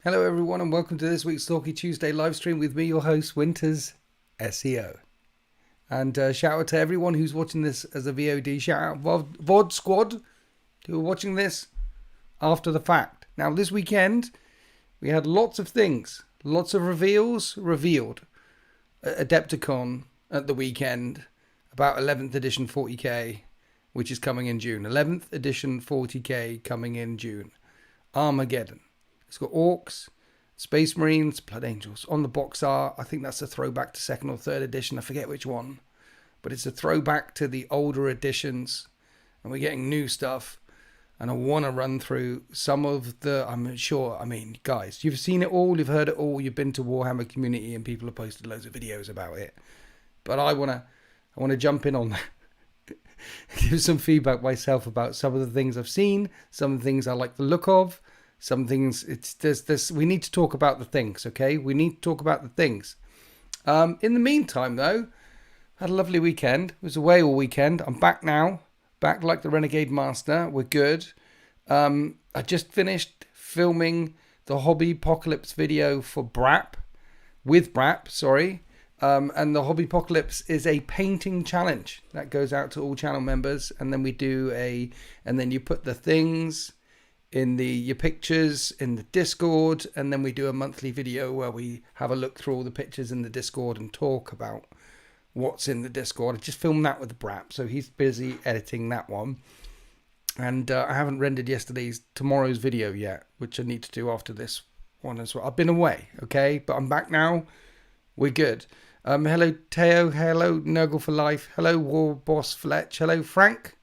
Hello everyone and welcome to this week's Talky Tuesday live stream with me, your host, Winters SEO. And shout out to everyone who's watching this as a VOD. Shout out VOD Squad who are watching this after the fact. Now this weekend we had lots of things, lots of reveals revealed. Adepticon at the weekend, about 11th edition 40k, which is coming in June. 11th edition 40k coming in June. Armageddon. It's got Orcs, Space Marines, Blood Angels. On the box art, I think that's a throwback to 2nd or 3rd edition. I forget which one. But it's a throwback to the older editions. And we're getting new stuff. And I want to run through some of the... guys, you've seen it all. You've heard it all. You've been to Warhammer community and people have posted loads of videos about it. But I want to jump in on that. Give some feedback myself about some of the things I've seen. Some of the things I like the look of. Some things, we need to talk about the things, okay? We need to talk about the things. In the meantime, though, had a lovely weekend. Was away all weekend. I'm back now. Back like the Renegade Master. We're good. I just finished filming the Hobby Apocalypse video for BRAP. With BRAP, sorry. And the Hobby Apocalypse is a painting challenge. That goes out to all channel members. And then we do and then you put the things... in your pictures in the Discord, and then we do a monthly video where we have a look through all the pictures in the Discord and talk about what's in the Discord. I just filmed that with the Brap, so he's busy editing that one. And I haven't rendered tomorrow's video yet, which I need to do after this one as well. I've been away, okay, but I'm back now. We're good. Hello Teo, hello Nurgle for Life, hello War Boss Fletch, hello Frank.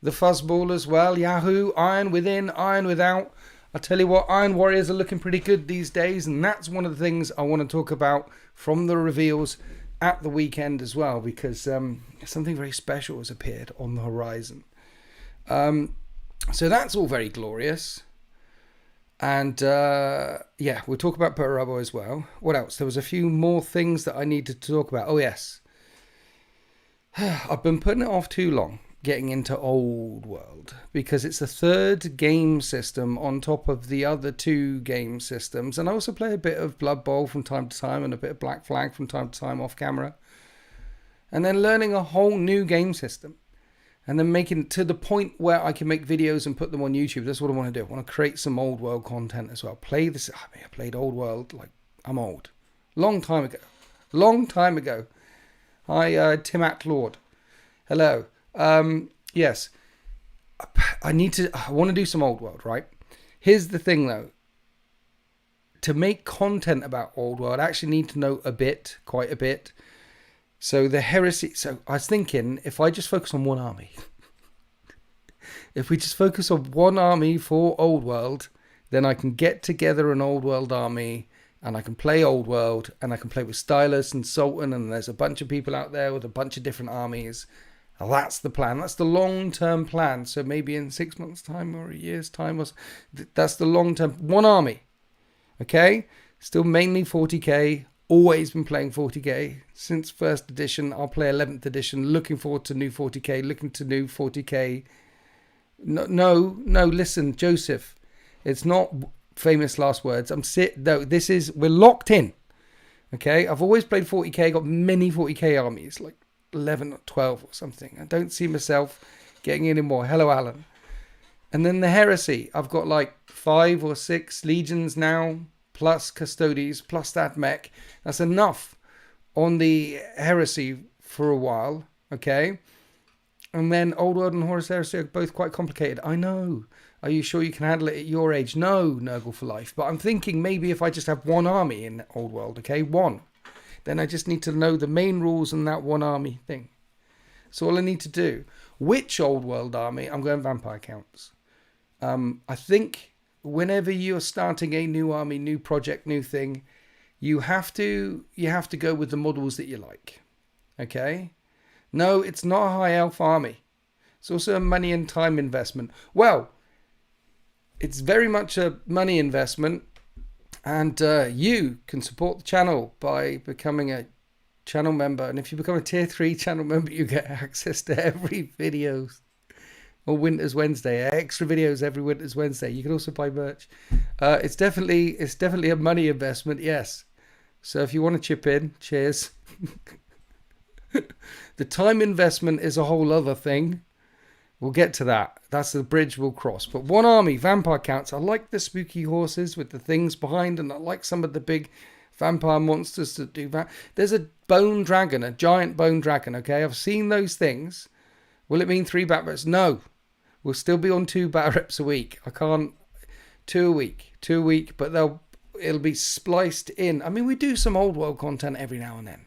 The Fuzzball as well. Yahoo. Iron Within. Iron Without. I'll tell you what. Iron Warriors are looking pretty good these days. And that's one of the things I want to talk about from the reveals at the weekend as well. Because something very special has appeared on the horizon. So that's all very glorious. And we'll talk about Perturabo as well. What else? There was a few more things that I needed to talk about. Oh, yes. I've been putting it off too long. Getting into Old World, because it's the third game system on top of the other two game systems, and I also play a bit of Blood Bowl from time to time and a bit of Black Flag from time to time off camera, and then learning a whole new game system, and then making it to the point where I can make videos and put them on YouTube. That's what I want to do. I want to create some Old World content as well. I played Old World like I'm old, long time ago. Hi, Tim Atlord. Hello. Yes, I want to do some Old World, right? Here's the thing though. To make content about Old World, I actually need to know quite a bit. So the Heresy, I was thinking if I just focus on one army, if we just focus on one army for Old World, then I can get together an Old World army and I can play Old World and I can play with Stylus and Sultan, and there's a bunch of people out there with a bunch of different armies. That's the plan. That's the long-term plan. So maybe in 6 months' time or a year's time, that's the long-term. One army. Okay? Still mainly 40k. Always been playing 40k. Since 1st edition, I'll play 11th edition. Looking forward to new 40k. Looking to new 40k. No, listen, Joseph. It's not famous last words. We're locked in. Okay? I've always played 40k. Got many 40k armies. Like 11 or 12 or something. I don't see myself getting any more. Hello, Alan. And then the Heresy. I've got like 5 or 6 legions now, plus Custodes, plus that mech. That's enough on the Heresy for a while. Okay. And then Old World and Horus Heresy are both quite complicated. I know. Are you sure you can handle it at your age? No, Nurgle for Life. But I'm thinking maybe if I just have one army in Old World, okay? One. Then I just need to know the main rules in that one army thing. That's all I need to do. Which Old World army? I'm going Vampire Counts. I think whenever you're starting a new army, new project, new thing, you have to go with the models that you like. Okay? No, it's not a High Elf army. It's also a money and time investment. Well, it's very much a money investment. And you can support the channel by becoming a channel member. And if you become a tier 3 channel member, you get access to every video or Winter's Wednesday. Extra videos every Winter's Wednesday. You can also buy merch. It's definitely a money investment, yes. So if you want to chip in, cheers. The time investment is a whole other thing. We'll get to that. That's the bridge we'll cross. But one army, vampire counts. I like the spooky horses with the things behind, and I like some of the big vampire monsters that do that. There's a bone dragon, a giant bone dragon, okay? I've seen those things. Will it mean 3 bat reps? No. We'll still be on 2 bat reps a week. I can't... 2 a week, but it'll be spliced in. I mean, we do some old world content every now and then.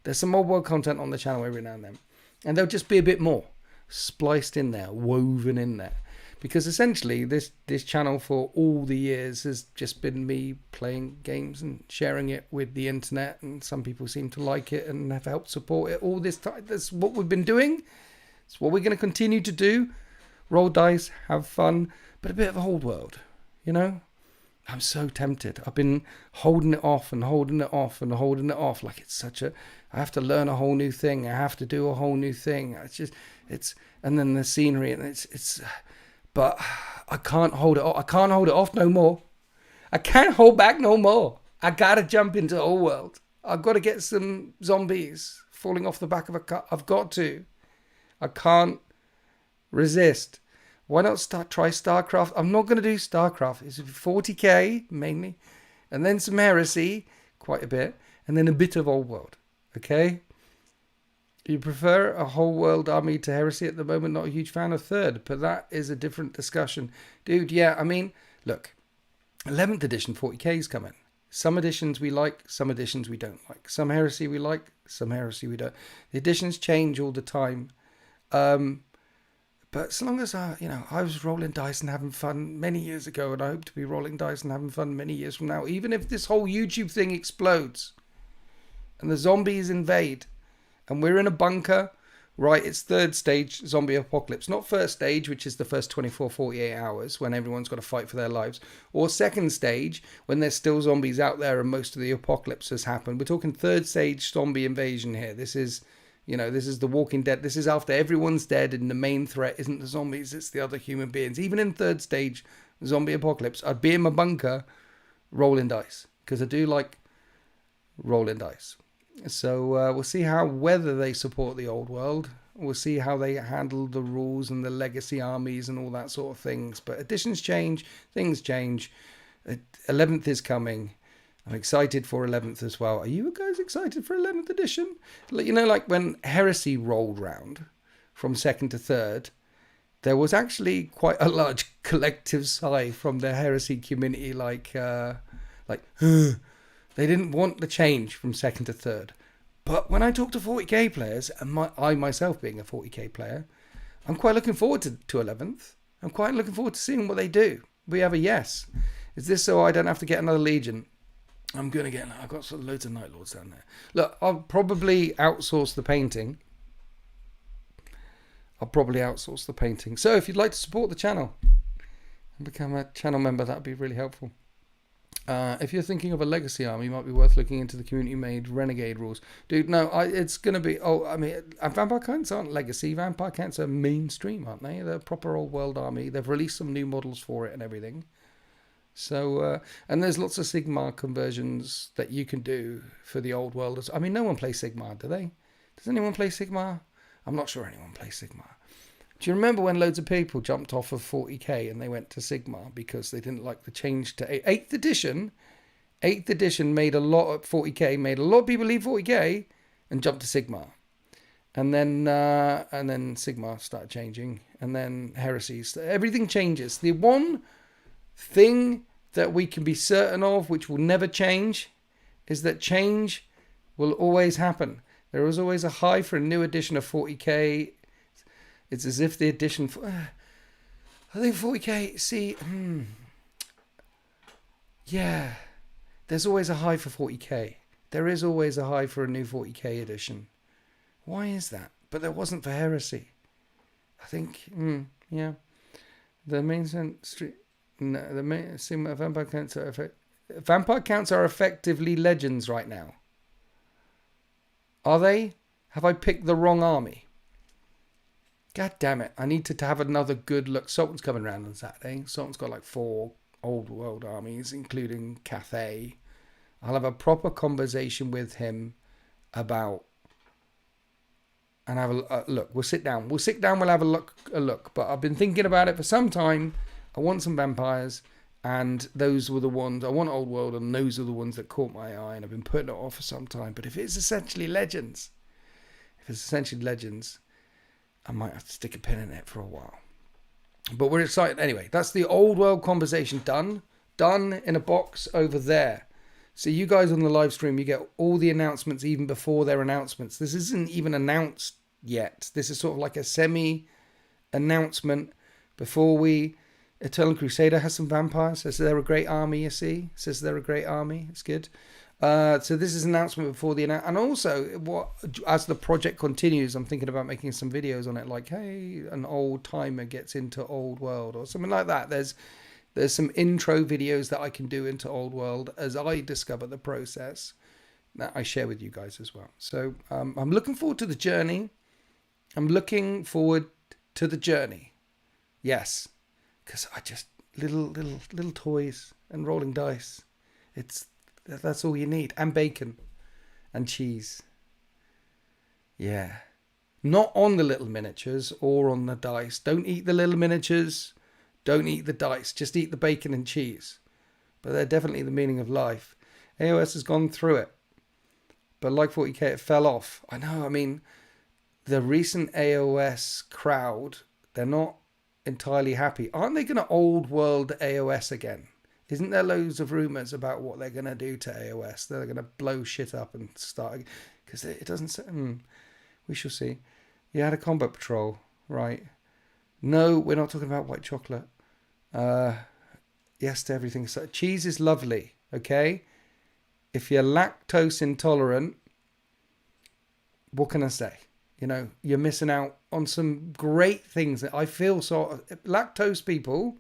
There's some old world content on the channel every now and then. And there'll just be a bit more spliced in there, woven in there. Because essentially this channel for all the years has just been me playing games and sharing it with the internet, and some people seem to like it and have helped support it all this time. That's what we've been doing. It's what we're going to continue to do. Roll dice, have fun, but a bit of a old world, you know? I'm so tempted. I've been holding it off and holding it off and holding it off. Like it's such a, I have to learn a whole new thing. I have to do a whole new thing. And then the scenery, and but I can't hold it off. I can't hold it off no more. I can't hold back no more. I gotta jump into old world. I've got to get some zombies falling off the back of a car. I've got to. I can't resist. Why not try StarCraft? I'm not going to do StarCraft. It's 40k mainly, and then some Heresy, quite a bit, and then a bit of old world. Okay? You prefer a whole world army to Heresy at the moment? Not a huge fan of third, but that is a different discussion. Dude, yeah, I mean, look, 11th edition 40k is coming. Some editions we like, some editions we don't like. Some Heresy we like, some Heresy we don't. The editions change all the time. But as long as I was rolling dice and having fun many years ago, and I hope to be rolling dice and having fun many years from now, even if this whole YouTube thing explodes and the zombies invade and we're in a bunker, right, it's third stage zombie apocalypse. Not first stage, which is the first 24, 48 hours when everyone's got to fight for their lives, or second stage when there's still zombies out there and most of the apocalypse has happened. We're talking third stage zombie invasion here. This is The Walking Dead. This is after everyone's dead and the main threat isn't the zombies, it's the other human beings. Even in third stage zombie apocalypse, I'd be in my bunker rolling dice, because I do like rolling dice. So we'll see whether they support the old world. We'll see how they handle the rules and the legacy armies and all that sort of things. But editions change, things change. 11th is coming. I'm excited for 11th as well. Are you guys excited for 11th edition? Like when Heresy rolled round from 2nd to 3rd, there was actually quite a large collective sigh from the Heresy community, they didn't want the change from 2nd to 3rd. But when I talk to 40k players, and I myself being a 40k player, I'm quite looking forward to 11th. I'm quite looking forward to seeing what they do. We have a yes. Is this so I don't have to get another Legion? I've got loads of Night Lords down there. Look, I'll probably outsource the painting. So if you'd like to support the channel and become a channel member, that would be really helpful. If you're thinking of a legacy army, it might be worth looking into the community-made Renegade rules. Dude, no, it's going to be... Vampire Counts aren't legacy. Vampire Counts are mainstream, aren't they? They're a proper old world army. They've released some new models for it and everything. So, and there's lots of Sigmar conversions that you can do for the old world. I mean, no one plays Sigmar, do they? Does anyone play Sigmar? I'm not sure anyone plays Sigmar. Do you remember when loads of people jumped off of 40k and they went to Sigmar because they didn't like the change to 8th edition? 8th edition made a lot of 40k, made a lot of people leave 40k and jump to Sigmar. And then Sigmar started changing, and then heresies. Everything changes. The one thing that we can be certain of, which will never change, is that change will always happen. There is always a high for a new edition of 40k. It's as if the edition... I think 40k... Yeah. There's always a high for 40k. There is always a high for a new 40k edition. Why is that? But there wasn't for Heresy. I think... yeah. The main street... No, the main vampire counts are vampire counts are effectively legends right now. Are they? Have I picked the wrong army? God damn it. I need to have another good look. Sultan's coming around on Saturday. Sultan's got like 4 old world armies, including Cathay. I'll have a proper conversation with him about, and have a look. We'll sit down. We'll have a look. But I've been thinking about it for some time. I want some vampires, and those were the ones. I want old world, and those are the ones that caught my eye, and I've been putting it off for some time. But if it's essentially legends, I might have to stick a pin in it for a while. But we're excited. Anyway, that's the old world conversation done. Done in a box over there. So you guys on the live stream, you get all the announcements even before their announcements. This isn't even announced yet. This is sort of like a semi-announcement before we... Eternal Crusader has some vampires. Says they're a great army, you see. Says they're a great army. It's good. So this is an announcement before the announcement. And also, as the project continues, I'm thinking about making some videos on it. Like, hey, an old timer gets into old world or something like that. There's some intro videos that I can do into old world as I discover the process that I share with you guys as well. So I'm looking forward to the journey. Yes. Because I just, little toys and rolling dice. That's all you need. And bacon and cheese. Yeah. Not on the little miniatures or on the dice. Don't eat the little miniatures. Don't eat the dice. Just eat the bacon and cheese. But they're definitely the meaning of life. AOS has gone through it. But like 40k, it fell off. I know, I mean, the recent AOS crowd, they're not entirely happy. Aren't they going to old world AOS again? Isn't there loads of rumours about what they're going to do to AOS? They're going to blow shit up and start... Because it doesn't... we shall see. You had a combat patrol, right? No, we're not talking about white chocolate. Yes to everything. So, cheese is lovely, okay? If you're lactose intolerant, what can I say? You know, you're missing out on some great things. That I feel lactose people,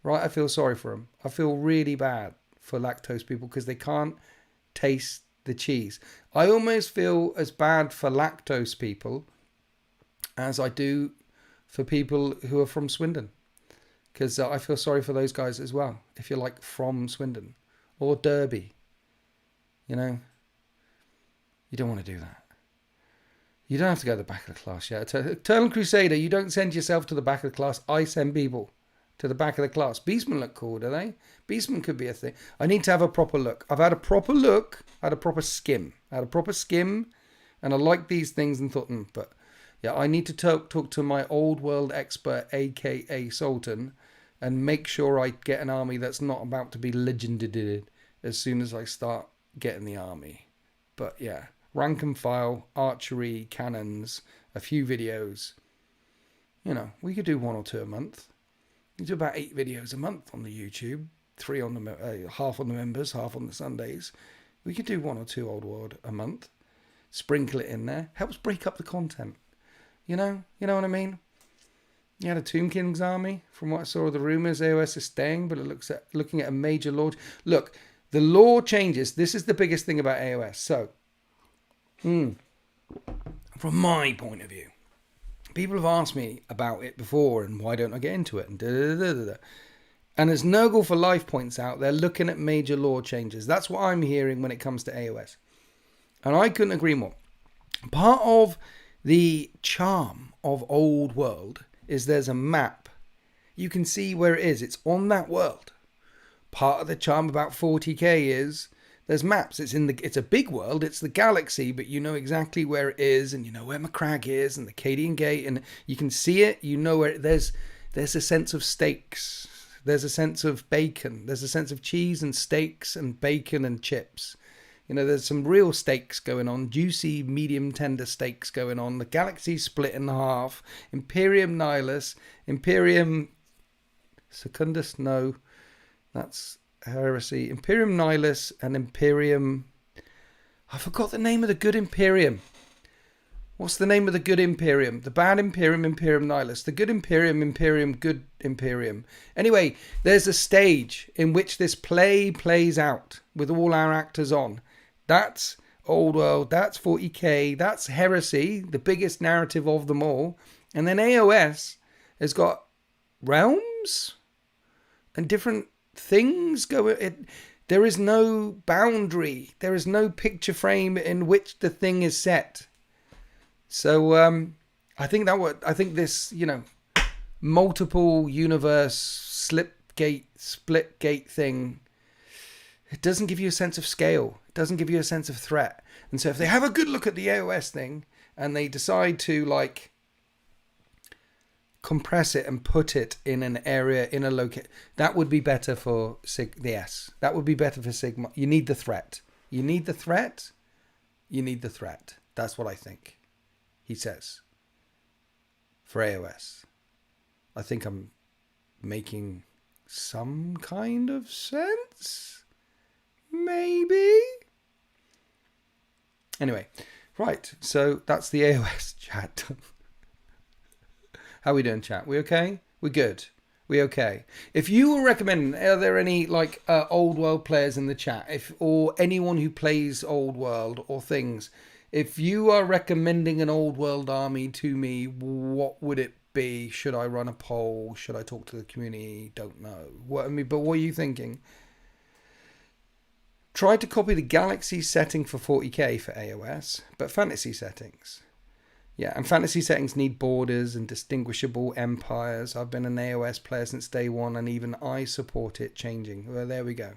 right? I feel sorry for them. I feel really bad for lactose people because they can't taste the cheese. I almost feel as bad for lactose people as I do for people who are from Swindon, because I feel sorry for those guys as well. If you're like from Swindon or Derby, you know, you don't want to do that. You don't have to go to the back of the class. Yeah, Eternal Crusader, you don't send yourself to the back of the class. I send people to the back of the class. Beastmen look cool, do they? Beastmen could be a thing. I need to have a proper look. I've had a proper look. I had a proper skim. And I like these things and thought, but yeah, I need to talk to my old world expert, aka Sultan, and make sure I get an army that's not about to be legended as soon as I start getting the army. But yeah. Rank and file, archery, cannons, a few videos. You know, we could do 1 or 2 a month. We do about 8 videos a month on the YouTube. 3 on the half on the members, half on the Sundays. We could do 1 or 2 old world a month. Sprinkle it in there. Helps break up the content. You know what I mean? You had a Tomb King's army. From what I saw of the rumours, AOS is staying, but looking at a major law. Look, the law changes. This is the biggest thing about AOS. So, from my point of view, people have asked me about it before and why don't I get into it and And as Nurgle for Life points out, they're looking at major law changes. That's what I'm hearing when it comes to AOS. And I couldn't agree more. Part of the charm of Old World is there's a map. You can see where it is. It's on that world. Part of the charm about 40k is there's maps. It's a big world. It's the galaxy, but you know exactly where it is, and you know where Macragge is, and the Cadian Gate, and you can see it. You know where there's a sense of steaks. There's a sense of bacon. There's a sense of cheese and steaks and bacon and chips. You know, there's some real steaks going on, juicy, medium tender steaks going on. The galaxy's split in half. Imperium Nihilus, Imperium Secundus, no, that's Heresy. Imperium Nihilus and Imperium... I forgot the name of the good Imperium. What's the name of the good Imperium? The bad Imperium, Imperium Nihilus. The good Imperium, Imperium, good Imperium. Anyway, there's a stage in which this play plays out with all our actors on. That's Old World, that's 40k, that's Heresy, the biggest narrative of them all. And then AOS has got realms and different things going. There is no boundary. There is no picture frame in which the thing is set. So I think this, multiple universe split gate thing, it doesn't give you a sense of scale. It doesn't give you a sense of threat. And so if they have a good look at the AOS thing and they decide to compress it and put it in an area, in a location, that would be better for the S. That would be better for Sigmar. You need the threat. You need the threat. You need the threat. That's what I think, he says, for AOS. I think I'm making some kind of sense? Maybe? Anyway, right. So that's the AOS chat. How we doing, chat? We okay? We good? We okay? If you were recommending, are there any old world players in the chat? Or anyone who plays old world or things, if you are recommending an old world army to me, what would it be? Should I run a poll? Should I talk to the community? Don't know. But what are you thinking? Try to copy the Galaxy setting for 40k for AOS, but fantasy settings. Yeah, and fantasy settings need borders and distinguishable empires. I've been an AOS player since day one, and even I support it changing. Well, there we go.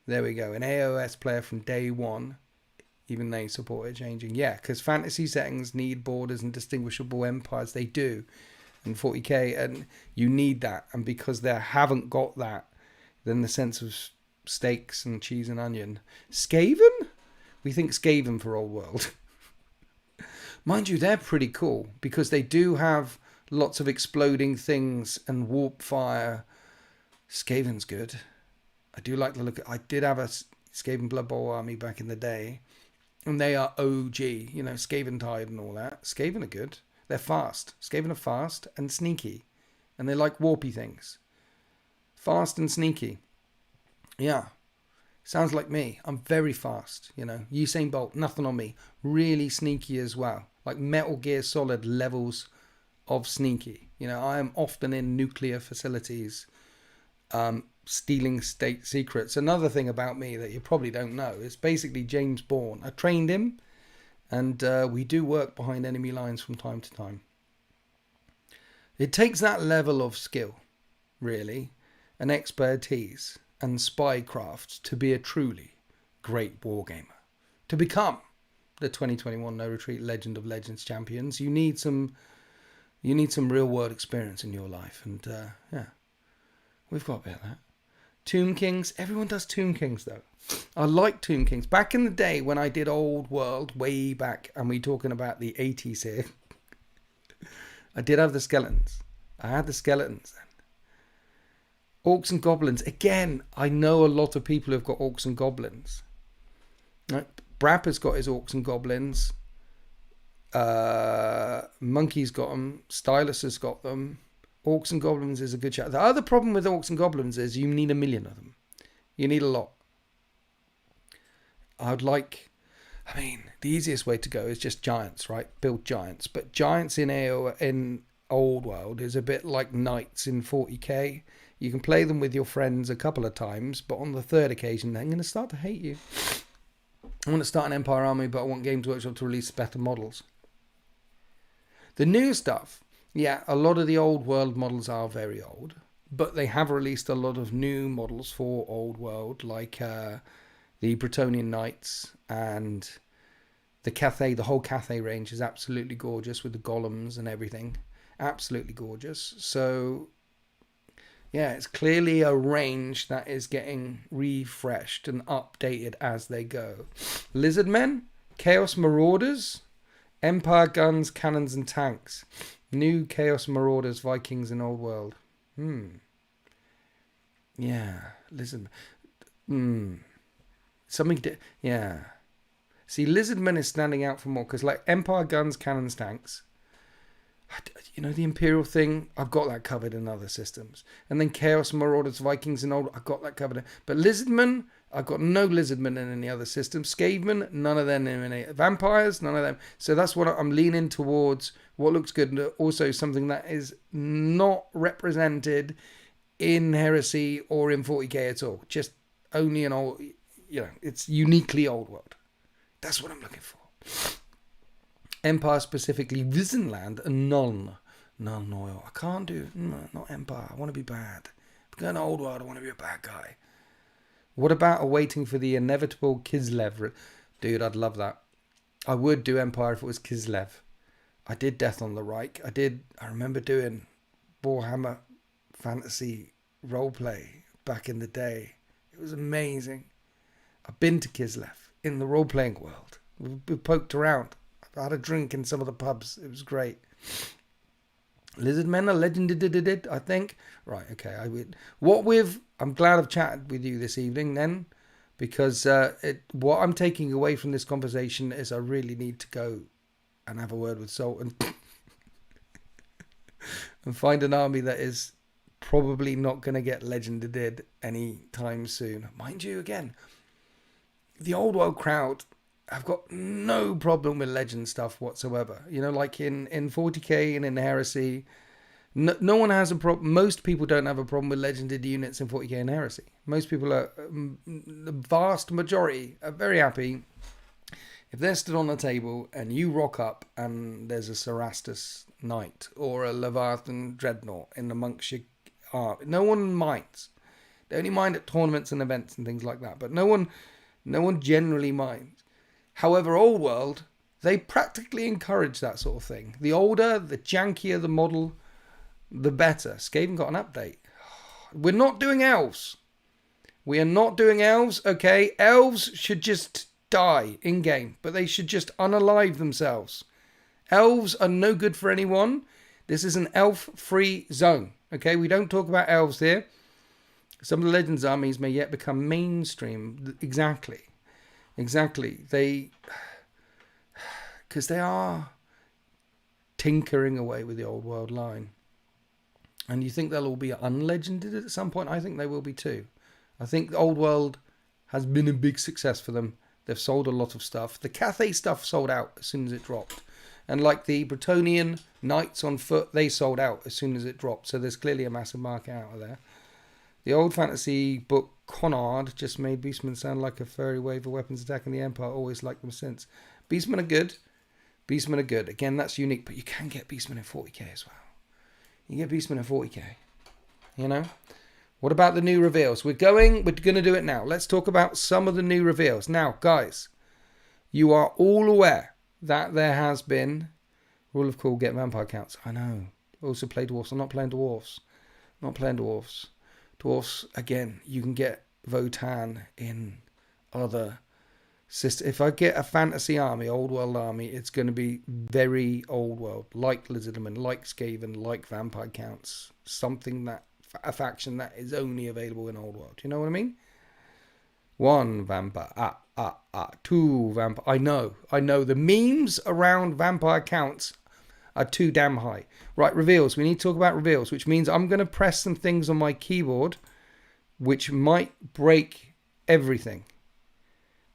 There we go. An AOS player from day one, even they support it changing. Yeah, because fantasy settings need borders and distinguishable empires. They do in 40k, and you need that. And because they haven't got that, then the sense of steaks and cheese and onion. Skaven? We think Skaven for old world. Mind you, they're pretty cool because they do have lots of exploding things and warp fire. Skaven's good. I do like the look. I did have a Skaven Blood Bowl army back in the day, and they are OG. Skaven Tide and all that. Skaven are good. They're fast. Skaven are fast and sneaky, and they like warpy things. Fast and sneaky. Yeah. Sounds like me. I'm very fast, Usain Bolt, nothing on me. Really sneaky as well. Like Metal Gear Solid levels of sneaky. I am often in nuclear facilities, stealing state secrets. Another thing about me that you probably don't know is basically James Bourne. I trained him, and we do work behind enemy lines from time to time. It takes that level of skill, really, and expertise and spycraft to be a truly great wargamer. To become the 2021 No Retreat Legend of Legends champions, you need some real world experience in your life, and yeah, we've got a bit of that. Tomb Kings, everyone does Tomb Kings though. I like Tomb Kings. Back in the day when I did Old World, way back, and we talking about the 80s here, I did have the skeletons. I had the skeletons then. Orcs and Goblins. Again, I know a lot of people who've got Orcs and Goblins. Right? Brap has got his Orcs and Goblins. Monkey's got them. Stylus has got them. Orcs and Goblins is a good shout. The other problem with Orcs and Goblins is you need 1 million of them. You need a lot. The easiest way to go is just giants, right? Build giants. But giants in Old World is a bit like knights in 40k. You can play them with your friends a couple of times, but on the third occasion, they're going to start to hate you. I want to start an Empire army, but I want Games Workshop to release better models. The new stuff, yeah, a lot of the Old World models are very old, but they have released a lot of new models for Old World, like the Bretonnian Knights and the Cathay. The whole Cathay range is absolutely gorgeous with the golems and everything. Absolutely gorgeous. So yeah, it's clearly a range that is getting refreshed and updated as they go. Lizardmen, Chaos Marauders, Empire guns, cannons and tanks. New Chaos Marauders, Vikings in Old World. Yeah, Lizardmen. Yeah. See, Lizardmen is standing out for more because like Empire guns, cannons, tanks. The Imperial thing, I've got that covered in other systems. And then Chaos Marauders, Vikings and Old, I've got that covered. But Lizardmen I've got no lizardmen in any other system. Skavemen, none of them in any. Vampires, none of them. So that's what I'm leaning towards. What looks good, and also something that is not represented in Heresy or in 40k at all. Just only an old, it's uniquely old world. That's what I'm looking for. Empire specifically, Visenland, and none oil. I can't do, not Empire. I want to be bad. If I'm going to old world, I want to be a bad guy. What about awaiting for the inevitable Kislev? Dude, I'd love that. I would do Empire if it was Kislev. I did Death on the Reich. I remember doing Warhammer fantasy roleplay back in the day. It was amazing. I've been to Kislev in the role-playing world. We poked around. I had a drink in some of the pubs. It was great. Lizardmen are legend, I think. Right, okay. I'm glad I've chatted with you this evening then, because what I'm taking away from this conversation is I really need to go and have a word with Sultan and find an army that is probably not going to get legended any time soon. Mind you, again, the old world crowd have got no problem with legend stuff whatsoever. Like in 40k and in Heresy, no one has a problem. Most people don't have a problem with legended units in 40k and Heresy. Most people are, the vast majority are very happy if they're stood on the table and you rock up and there's a Cerastus Knight or a Leviathan Dreadnought in amongst your army. No one minds. They only mind at tournaments and events and things like that. But no one generally minds. However, old world, they practically encourage that sort of thing. The older, the jankier the model, the better. Skaven got an update. We're not doing elves. We are not doing elves, okay? Elves should just die in-game, but they should just unalive themselves. Elves are no good for anyone. This is an elf-free zone, okay? We don't talk about elves here. Some of the Legends armies may yet become mainstream. Exactly. Because they are tinkering away with the old world line. And you think they'll all be unlegended at some point? I think they will be too. I think the old world has been a big success for them. They've sold a lot of stuff. The Cathay stuff sold out as soon as it dropped. And like the Bretonian Knights on foot, they sold out as soon as it dropped. So there's clearly a massive market out of there. The old fantasy book Conard just made Beastmen sound like a furry wave of weapons attacking the Empire. Always liked them since. Beastmen are good. Again, that's unique, but you can get Beastmen in 40k as well. You get Beastmen in 40k. What about the new reveals? We're going to do it now. Let's talk about some of the new reveals. Now, guys, you are all aware that there has been rule of cool, get vampire counts. I know. Also play dwarfs. I'm not playing dwarfs. Dwarfs, again, you can get Votan in other systems. If I get a fantasy army, old world army, it's going to be very old world, like Lizardmen, like Skaven, like vampire counts. A faction that is only available in old world. You know what I mean? 1 vampire, two vampire. I know. The memes around vampire counts are too damn high. Right, reveals. We need to talk about reveals, which means I'm going to press some things on my keyboard which might break everything.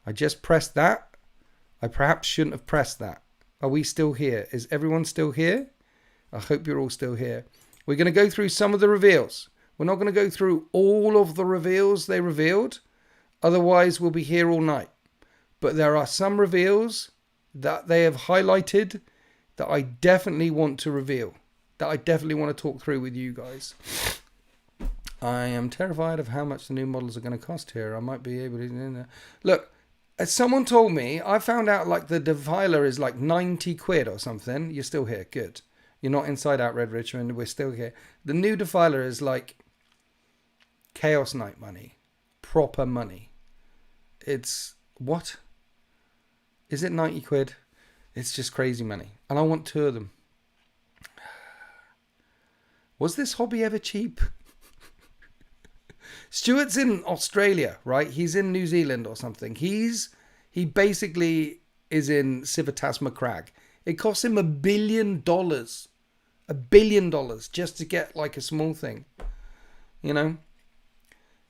I just pressed that. I perhaps shouldn't have pressed that. Are we still here? Is everyone still here? I hope you're all still here. We're going to go through some of the reveals. We're not going to go through all of the reveals they revealed. Otherwise, we'll be here all night. But there are some reveals that they have highlighted that I definitely want to reveal, that I definitely want to talk through with you guys. I am terrified of how much the new models are going to cost here. I might be able to... Look, as someone told me, I found out like the Defiler is like 90 quid or something. You're still here. Good. You're not inside out Red Richmond. We're still here. The new Defiler is like Chaos Knight money. Proper money. It's... What? Is it 90 quid? It's just crazy money. And I want 2 of them. Was this hobby ever cheap? Stuart's in Australia, right? He's in New Zealand or something. He basically is in Civitasma Crag. It costs him $1 billion. $1 billion just to get like a small thing.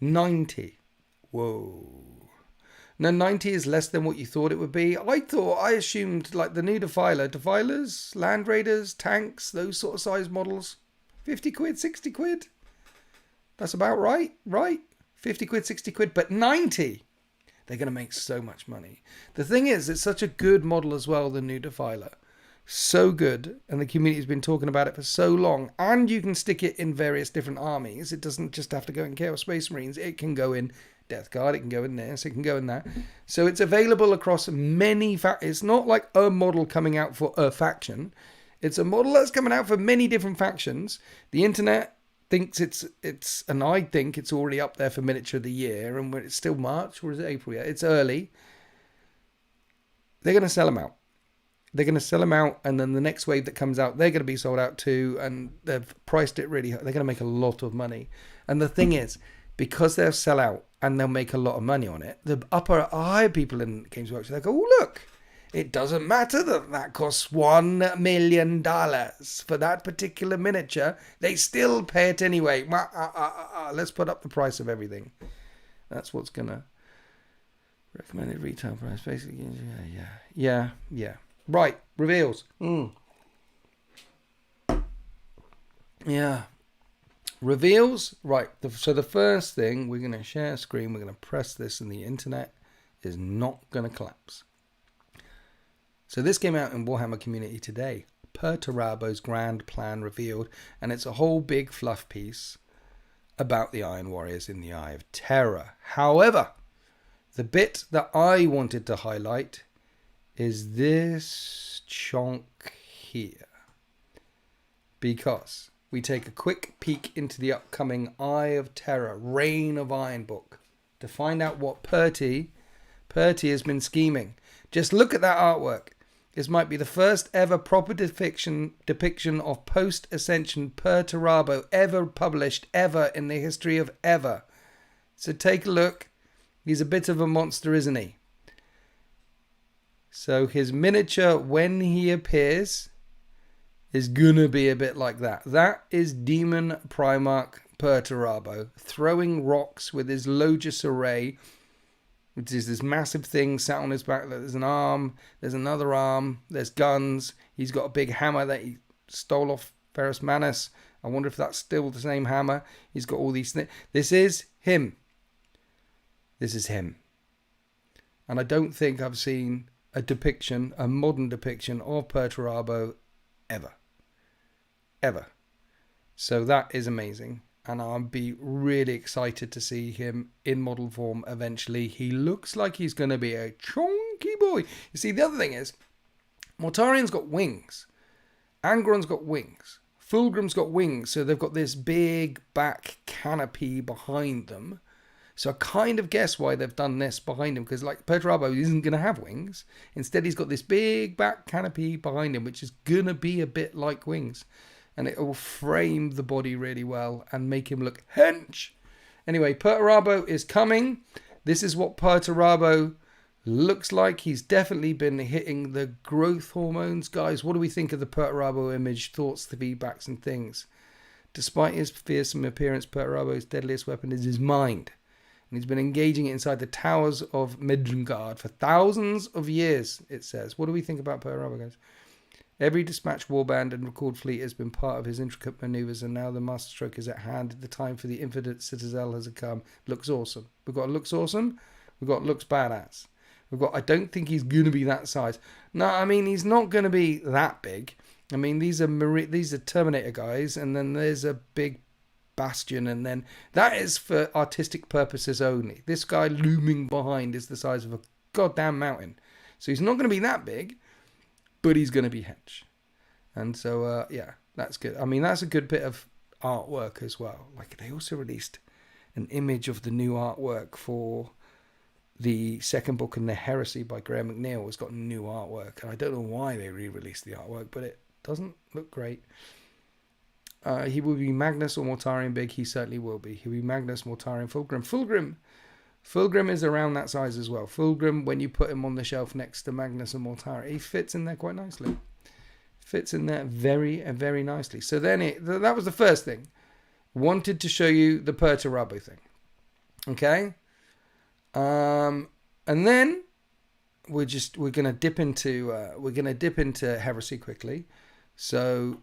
90. Whoa. No, 90 is less than what you thought it would be. I assumed like the new Defilers, Land Raiders, tanks, those sort of size models. 50 quid, 60 quid. That's about right, right? 50 quid, 60 quid, but 90. They're going to make so much money. The thing is, it's such a good model as well, the new Defiler. So good, and the community's been talking about it for so long, and you can stick it in various different armies. It doesn't just have to go in Chaos Space Marines. It can go in Death Guard, it can go in this, it can go in that. So it's available across many it's not like a model coming out for a faction. It's a model that's coming out for many different factions. The internet thinks it's and I think it's already up there for Miniature of the Year, and it's still March, or is it April yet? It's early. They're going to sell them out. They're going to sell them out, and then the next wave that comes out, they're going to be sold out too, and they've priced it really high. They're going to make a lot of money. And the thing is, because they'll sell out and they'll make a lot of money on it, the upper eye people in Games Workshop, they go, oh, look, it doesn't matter that costs $1 million for that particular miniature. They still pay it anyway. Let's put up the price of everything. That's what's going to... Recommended retail price, basically. Yeah. Right, reveals. Yeah. Reveals. Right, so the first thing, we're going to share a screen, we're going to press this, and the internet is not going to collapse. So this came out in Warhammer community today. Perturabo's grand plan revealed, and it's a whole big fluff piece about the Iron Warriors in the Eye of Terror. However, the bit that I wanted to highlight is this chunk here, because we take a quick peek into the upcoming Eye of Terror, Reign of Iron book to find out what Perty has been scheming. Just look at that artwork. This might be the first ever proper depiction of post-Ascension Perturabo ever published, ever in the history of ever. So take a look. He's a bit of a monster, isn't he? So his miniature, when he appears, is gonna be a bit like that. That is Demon Primarch Perturabo throwing rocks with his Logis array, which is this massive thing sat on his back. There's an arm, there's another arm, there's guns. He's got a big hammer that he stole off Ferrus Manus. I wonder if that's still the same hammer. He's got all these things. This is him. This is him. And I don't think I've seen a modern depiction of Perturabo ever. So that is amazing. And I'll be really excited to see him in model form eventually. He looks like he's going to be a chunky boy. You see, the other thing is, Mortarian's got wings. Angron's got wings. Fulgrim's got wings. So they've got this big back canopy behind them. So I kind of guess why they've done this behind him, because like Perturabo isn't going to have wings. Instead, he's got this big back canopy behind him, which is going to be a bit like wings. And it will frame the body really well and make him look hench. Anyway, Perturabo is coming. This is what Perturabo looks like. He's definitely been hitting the growth hormones. Guys, what do we think of the Perturabo image? Thoughts, the feedbacks and things. Despite his fearsome appearance, Perturabo's deadliest weapon is his mind. And he's been engaging it inside the towers of Midgard for thousands of years, it says. What do we think about Perturabo, guys? Every dispatch warband and record fleet has been part of his intricate maneuvers, and now the masterstroke is at hand. The time for the infinite citadel has come. Looks awesome. We've got looks awesome. We've got looks badass. We've got, I don't think he's going to be that size. No, I mean, he's not going to be that big. I mean, these are Terminator guys, and then there's a big bastion, and then that is for artistic purposes only. This guy looming behind is the size of a goddamn mountain. So he's not going to be that big, but he's going to be hench. And so, yeah, that's good. I mean, that's a good bit of artwork as well. Like, they also released an image of the new artwork for the second book in the Heresy by Graham McNeil. It's got new artwork, and I don't know why they re-released the artwork, but it doesn't look great. He will be Magnus or Mortarion big. He certainly will be. He'll be Magnus, Mortarion, Fulgrim. Fulgrim is around that size as well. Fulgrim, when you put him on the shelf next to Magnus and Mortarion, he fits in there quite nicely. Fits in there very, very nicely. So then that was the first thing. Wanted to show you the Perturabo thing. Okay? And then we're gonna dip into heresy quickly. So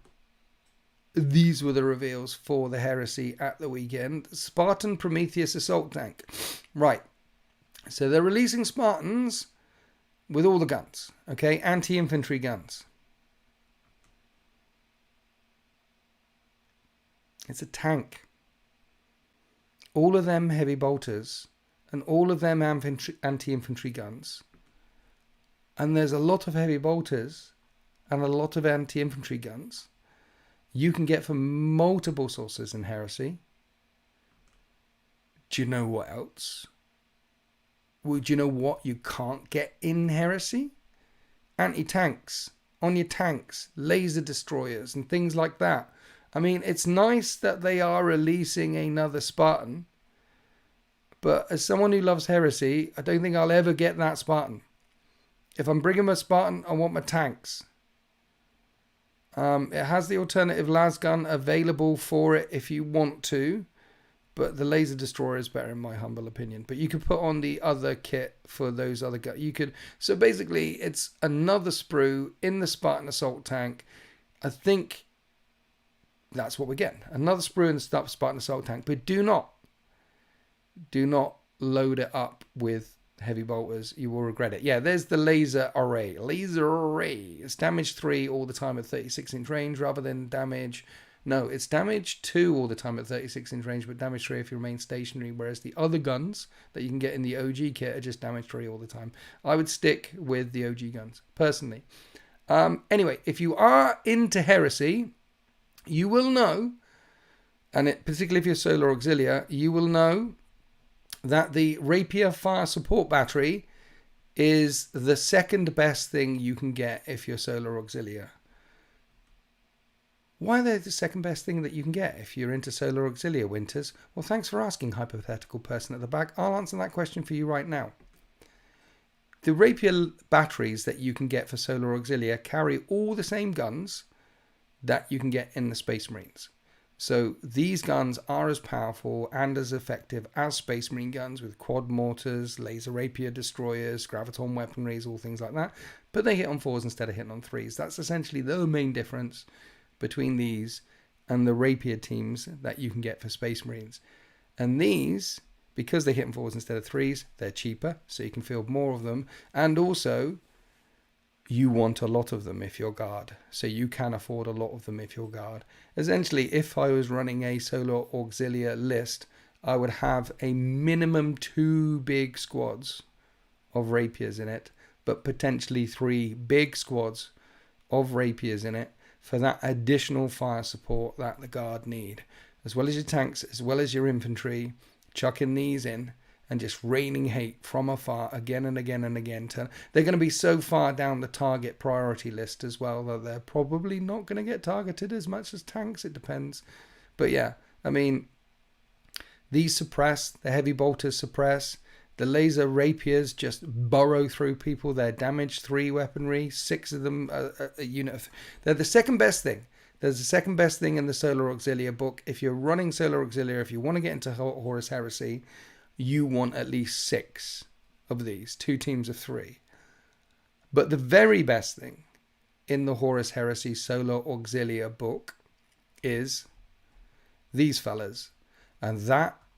these were the reveals for the heresy at the weekend. Spartan Prometheus assault tank. Right. So they're releasing Spartans with all the guns. Okay, anti-infantry guns. It's a tank. All of them heavy bolters and all of them anti-infantry guns. And there's a lot of heavy bolters and a lot of anti-infantry guns you can get from multiple sources in Heresy. Do you know what else? Well, do you know what you can't get in Heresy? Anti-tanks on your tanks, laser destroyers and things like that. I mean, it's nice that they are releasing another Spartan, but as someone who loves Heresy, I don't think I'll ever get that Spartan. If I'm bringing my Spartan, I want my tanks. It has the alternative las gun available for it if you want to, but the laser destroyer is better in my humble opinion. But you could put on the other kit for those other guns. So basically, it's another sprue in the Spartan assault tank. I think that's what we're getting. Another sprue in the Spartan assault tank. But do not load it up with heavy bolters. You will regret it. Yeah, there's the laser array. Laser array. It's damage 3 all the time at 36-inch range rather than damage... No, it's damage 2 all the time at 36-inch range, but damage 3 if you remain stationary, whereas the other guns that you can get in the OG kit are just damage 3 all the time. I would stick with the OG guns, personally. Anyway, if you are into Heresy, you will know, and particularly if you're Solar Auxilia, you will know that the Rapier Fire Support Battery is the second best thing you can get if you're Solar Auxilia. Why are they the second best thing that you can get if you're into Solar Auxilia, Winters? Well, thanks for asking, hypothetical person at the back. I'll answer that question for you right now. The Rapier batteries that you can get for Solar Auxilia carry all the same guns that you can get in the Space Marines. So these guns are as powerful and as effective as Space Marine guns with quad mortars, laser rapier destroyers, graviton weaponries, all things like that. But they hit on 4s instead of hitting on 3s. That's essentially the main difference between these and the rapier teams that you can get for Space Marines. And these, because they hit on 4s instead of 3s, they're cheaper, so you can field more of them. And also, you want a lot of them if you're guard. So you can afford a lot of them if you're guard. Essentially, if I was running a Solar Auxilia list, I would have a minimum 2 big squads of rapiers in it, but potentially 3 big squads of rapiers in it for that additional fire support that the guard need. As well as your tanks, as well as your infantry, chucking these in and just raining hate from afar again and again and again. They're going to be so far down the target priority list as well that they're probably not going to get targeted as much as tanks. It depends. But yeah, I mean, these suppress, the heavy bolters suppress, the laser rapiers just burrow through people. They're damage 3 weaponry, 6 of them a unit. They're the second best thing. There's the second best thing in the Solar Auxilia book. If you're running Solar Auxilia, if you want to get into Horus Heresy, you want at least 6 of these, 2 teams of 3. But the very best thing in the Horus Heresy Solar Auxilia book is these fellas. And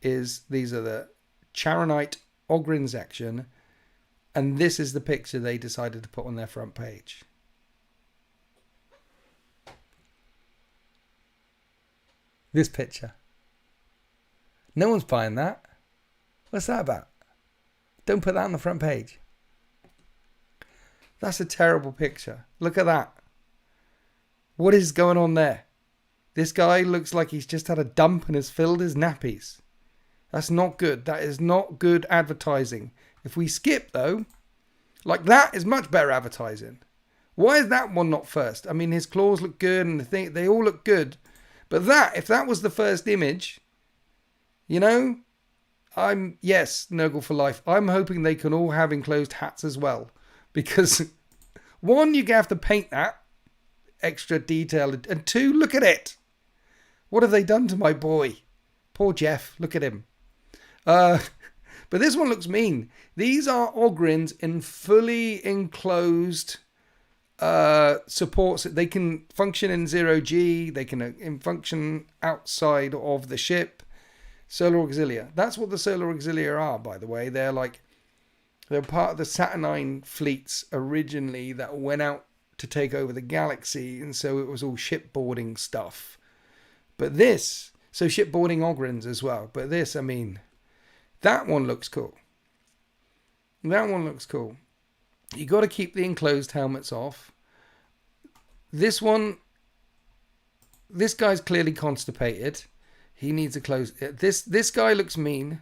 these are the Charonite Ogryn section. And this is the picture they decided to put on their front page. This picture. No one's buying that. What's that about? Don't put that on the front page. That's a terrible picture. Look at that. What is going on there? This guy looks like he's just had a dump and has filled his nappies. That's not good. That is not good advertising. If we skip, though, like that is much better advertising. Why is that one not first? I mean, his claws look good and they all look good. But if that was the first image, you know, yes, Nurgle for life. I'm hoping they can all have enclosed hats as well. Because, 1, you have to paint that extra detail. And 2, look at it. What have they done to my boy? Poor Jeff. Look at him. But this one looks mean. These are Ogryns in fully enclosed supports. They can function in 0G. They can function outside of the ship. Solar Auxilia. That's what the Solar Auxilia are, by the way. They're part of the Saturnine fleets originally that went out to take over the galaxy, and so it was all shipboarding stuff. But this, so shipboarding Ogryns as well. But this, I mean, that one looks cool. That one looks cool. You got to keep the enclosed helmets off. This one, this guy's clearly constipated. He needs a close. This guy looks mean.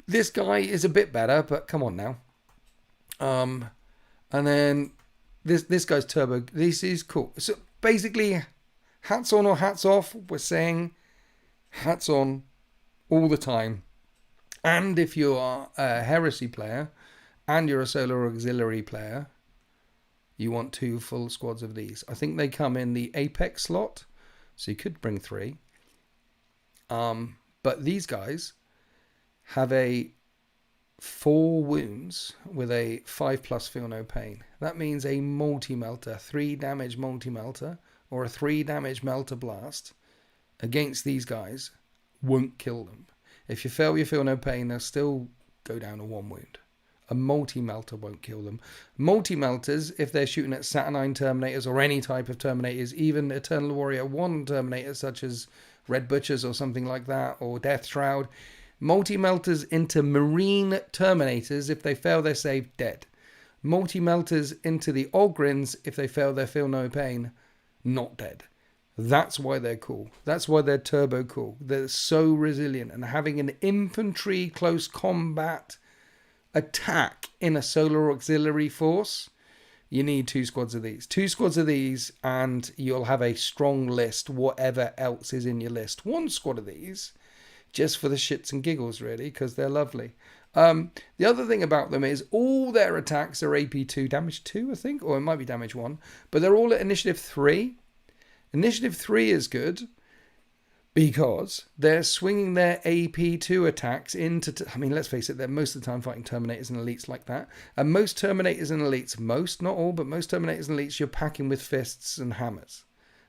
This guy is a bit better, but come on now. And then this guy's turbo. This is cool. So basically, hats on or hats off. We're saying hats on all the time. And if you are a Heresy player and you're a Solar Auxiliary player, you want 2 full squads of these. I think they come in the Apex slot, so you could bring 3. But these guys have a 4 wounds with a 5+ feel no pain. That means a multi-melter, 3 damage multi-melter, or a 3 damage melter blast against these guys won't kill them. If you fail your feel no pain, they'll still go down to 1 wound. A multi-melter won't kill them. Multi-melters, if they're shooting at Saturnine Terminators or any type of Terminators, even Eternal Warrior 1 Terminators such as Red Butchers or something like that, or Death Shroud, multi-melters into Marine Terminators, if they fail their save, dead. Multi-melters into the Ogryns, if they fail their feel no pain, not dead. That's why they're cool. That's why they're turbo cool. They're so resilient. And having an infantry close combat attack in a Solar Auxiliary force, you need 2 squads of these. 2 squads of these and you'll have a strong list, whatever else is in your list. 1 squad of these, just for the shits and giggles, really, because they're lovely. The other thing about them is all their attacks are AP2, damage 2, I think, or it might be damage 1, but they're all at initiative 3. Initiative 3 is good because they're swinging their AP2 attacks into... I mean, let's face it, they're most of the time fighting Terminators and Elites like that. And most Terminators and Elites, most, not all, but most Terminators and Elites, you're packing with fists and hammers.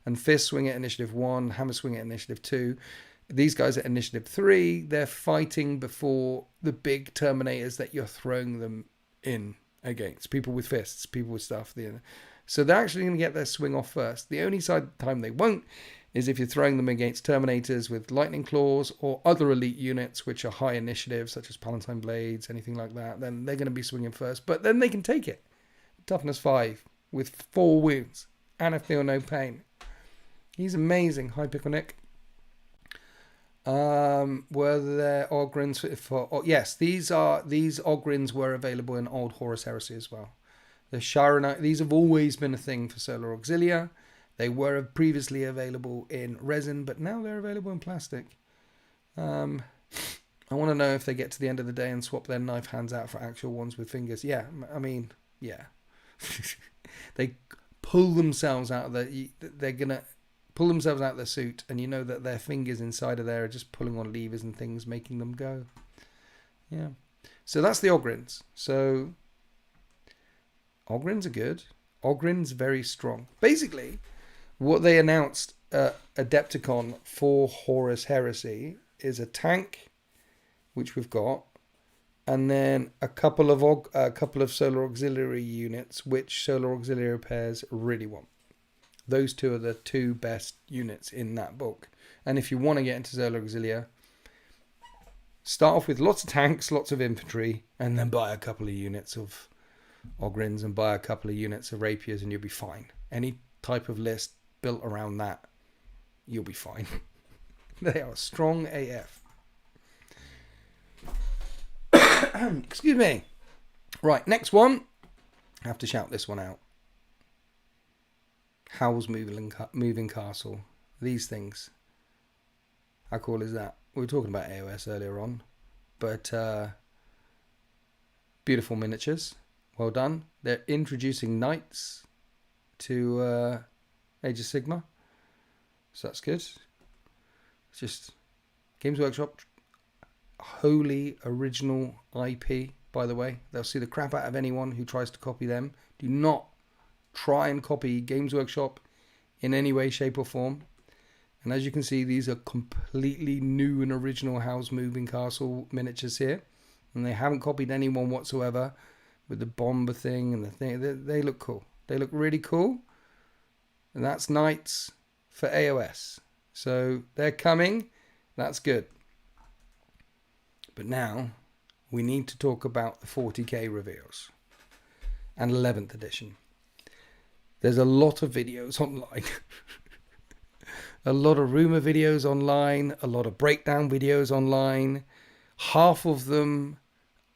And fists swing at initiative 1, hammers swing at initiative 2. These guys at initiative 3, they're fighting before the big Terminators that you're throwing them in against. People with fists, people with stuff. So they're actually going to get their swing off first. The only time they won't is if you're throwing them against Terminators with Lightning Claws or other elite units which are high initiative, such as Palatine Blades, anything like that. Then they're going to be swinging first. But then they can take it. Toughness 5 with 4 wounds and a feel no pain. He's amazing. Hi, Pickle Nick. Were there Ogryns for... yes, these Ogryns were available in old Horus Heresy as well. The Sharonite, these have always been a thing for Solar Auxilia. They were previously available in resin, but now they're available in plastic. I want to know if they get to the end of the day and swap their knife hands out for actual ones with fingers. Yeah, I mean, yeah. They pull themselves out of they're going to pull themselves out of their suit, and you know that their fingers inside of there are just pulling on levers and things, making them go. Yeah. So that's the Ogryns. So Ogryns are good. Ogryns very strong. Basically, what they announced at Adepticon for Horus Heresy is a tank, which we've got, and then a couple of Solar Auxiliary units, which Solar Auxiliary pairs really want. Those 2 are the 2 best units in that book. And if you want to get into Solar Auxilia, start off with lots of tanks, lots of infantry, and then buy a couple of units of Ogryns and buy a couple of units of Rapiers and you'll be fine. Any type of list built around that, you'll be fine. They are strong AF. Excuse me. Right, next one. I have to shout this one out. Howl's Moving Castle. These things. How cool is that? We were talking about AOS earlier on. But beautiful miniatures. Well done. They're introducing knights to Age of Sigmar. So that's good. It's just Games Workshop. wholly original IP, by the way. They'll see the crap out of anyone who tries to copy them. Do not try and copy Games Workshop in any way, shape or form. And as you can see, these are completely new and original Howl's Moving Castle miniatures here. And they haven't copied anyone whatsoever with the bomber thing and the thing. They look cool. They look really cool. And that's Knights for AOS. So they're coming. That's good. But now we need to talk about the 40k reveals and 11th edition. There's a lot of videos online. A lot of rumor videos online, a lot of breakdown videos online. Half of them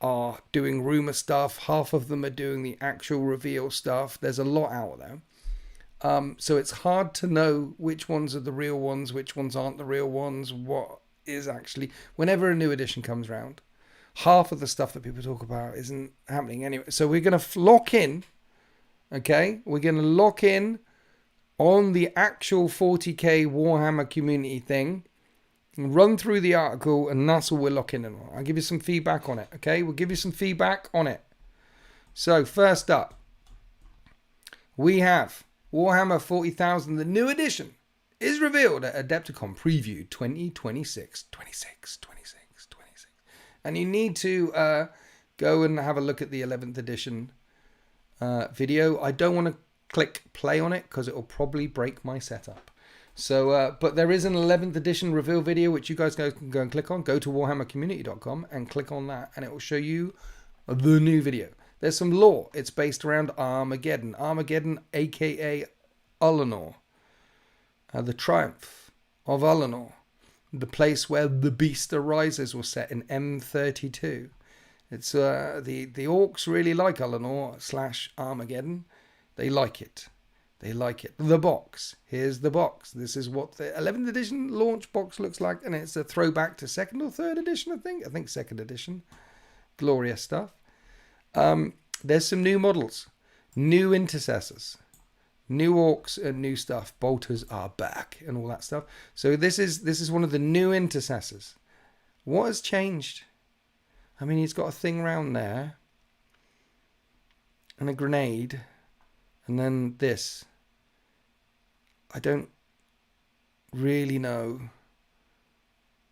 are doing rumor stuff, half of them are doing the actual reveal stuff. There's a lot out there. So it's hard to know which ones are the real ones, which ones aren't the real ones, what is actually... Whenever a new edition comes around, half of the stuff that people talk about isn't happening anyway. So we're going to lock in, okay? We're going to lock in on the actual 40k Warhammer community thing, and run through the article, and that's all we're locking in on. I'll give you some feedback on it, okay? We'll give you some feedback on it. So first up, we have Warhammer 40,000, the new edition, is revealed at Adepticon Preview 2026. 26. And you need to go and have a look at the 11th edition video. I don't want to click play on it because it will probably break my setup. So, but there is an 11th edition reveal video which you guys can go and click on. Go to warhammercommunity.com and click on that, and it will show you the new video. There's some lore. It's based around Armageddon. Armageddon, aka Ullanor. The triumph of Ullanor. The place where the beast arises was set in M32. It's the orcs really like Ullanor / Armageddon. They like it. They like it. The box. Here's the box. This is what the 11th edition launch box looks like. And it's a throwback to 2nd or 3rd edition, I think. I think 2nd edition. Glorious stuff. There's some new models. New intercessors. New orcs and new stuff. Bolters are back and all that stuff. So this is one of the new intercessors. What has changed? I mean, he's got a thing round there. And a grenade. And then this. I don't really know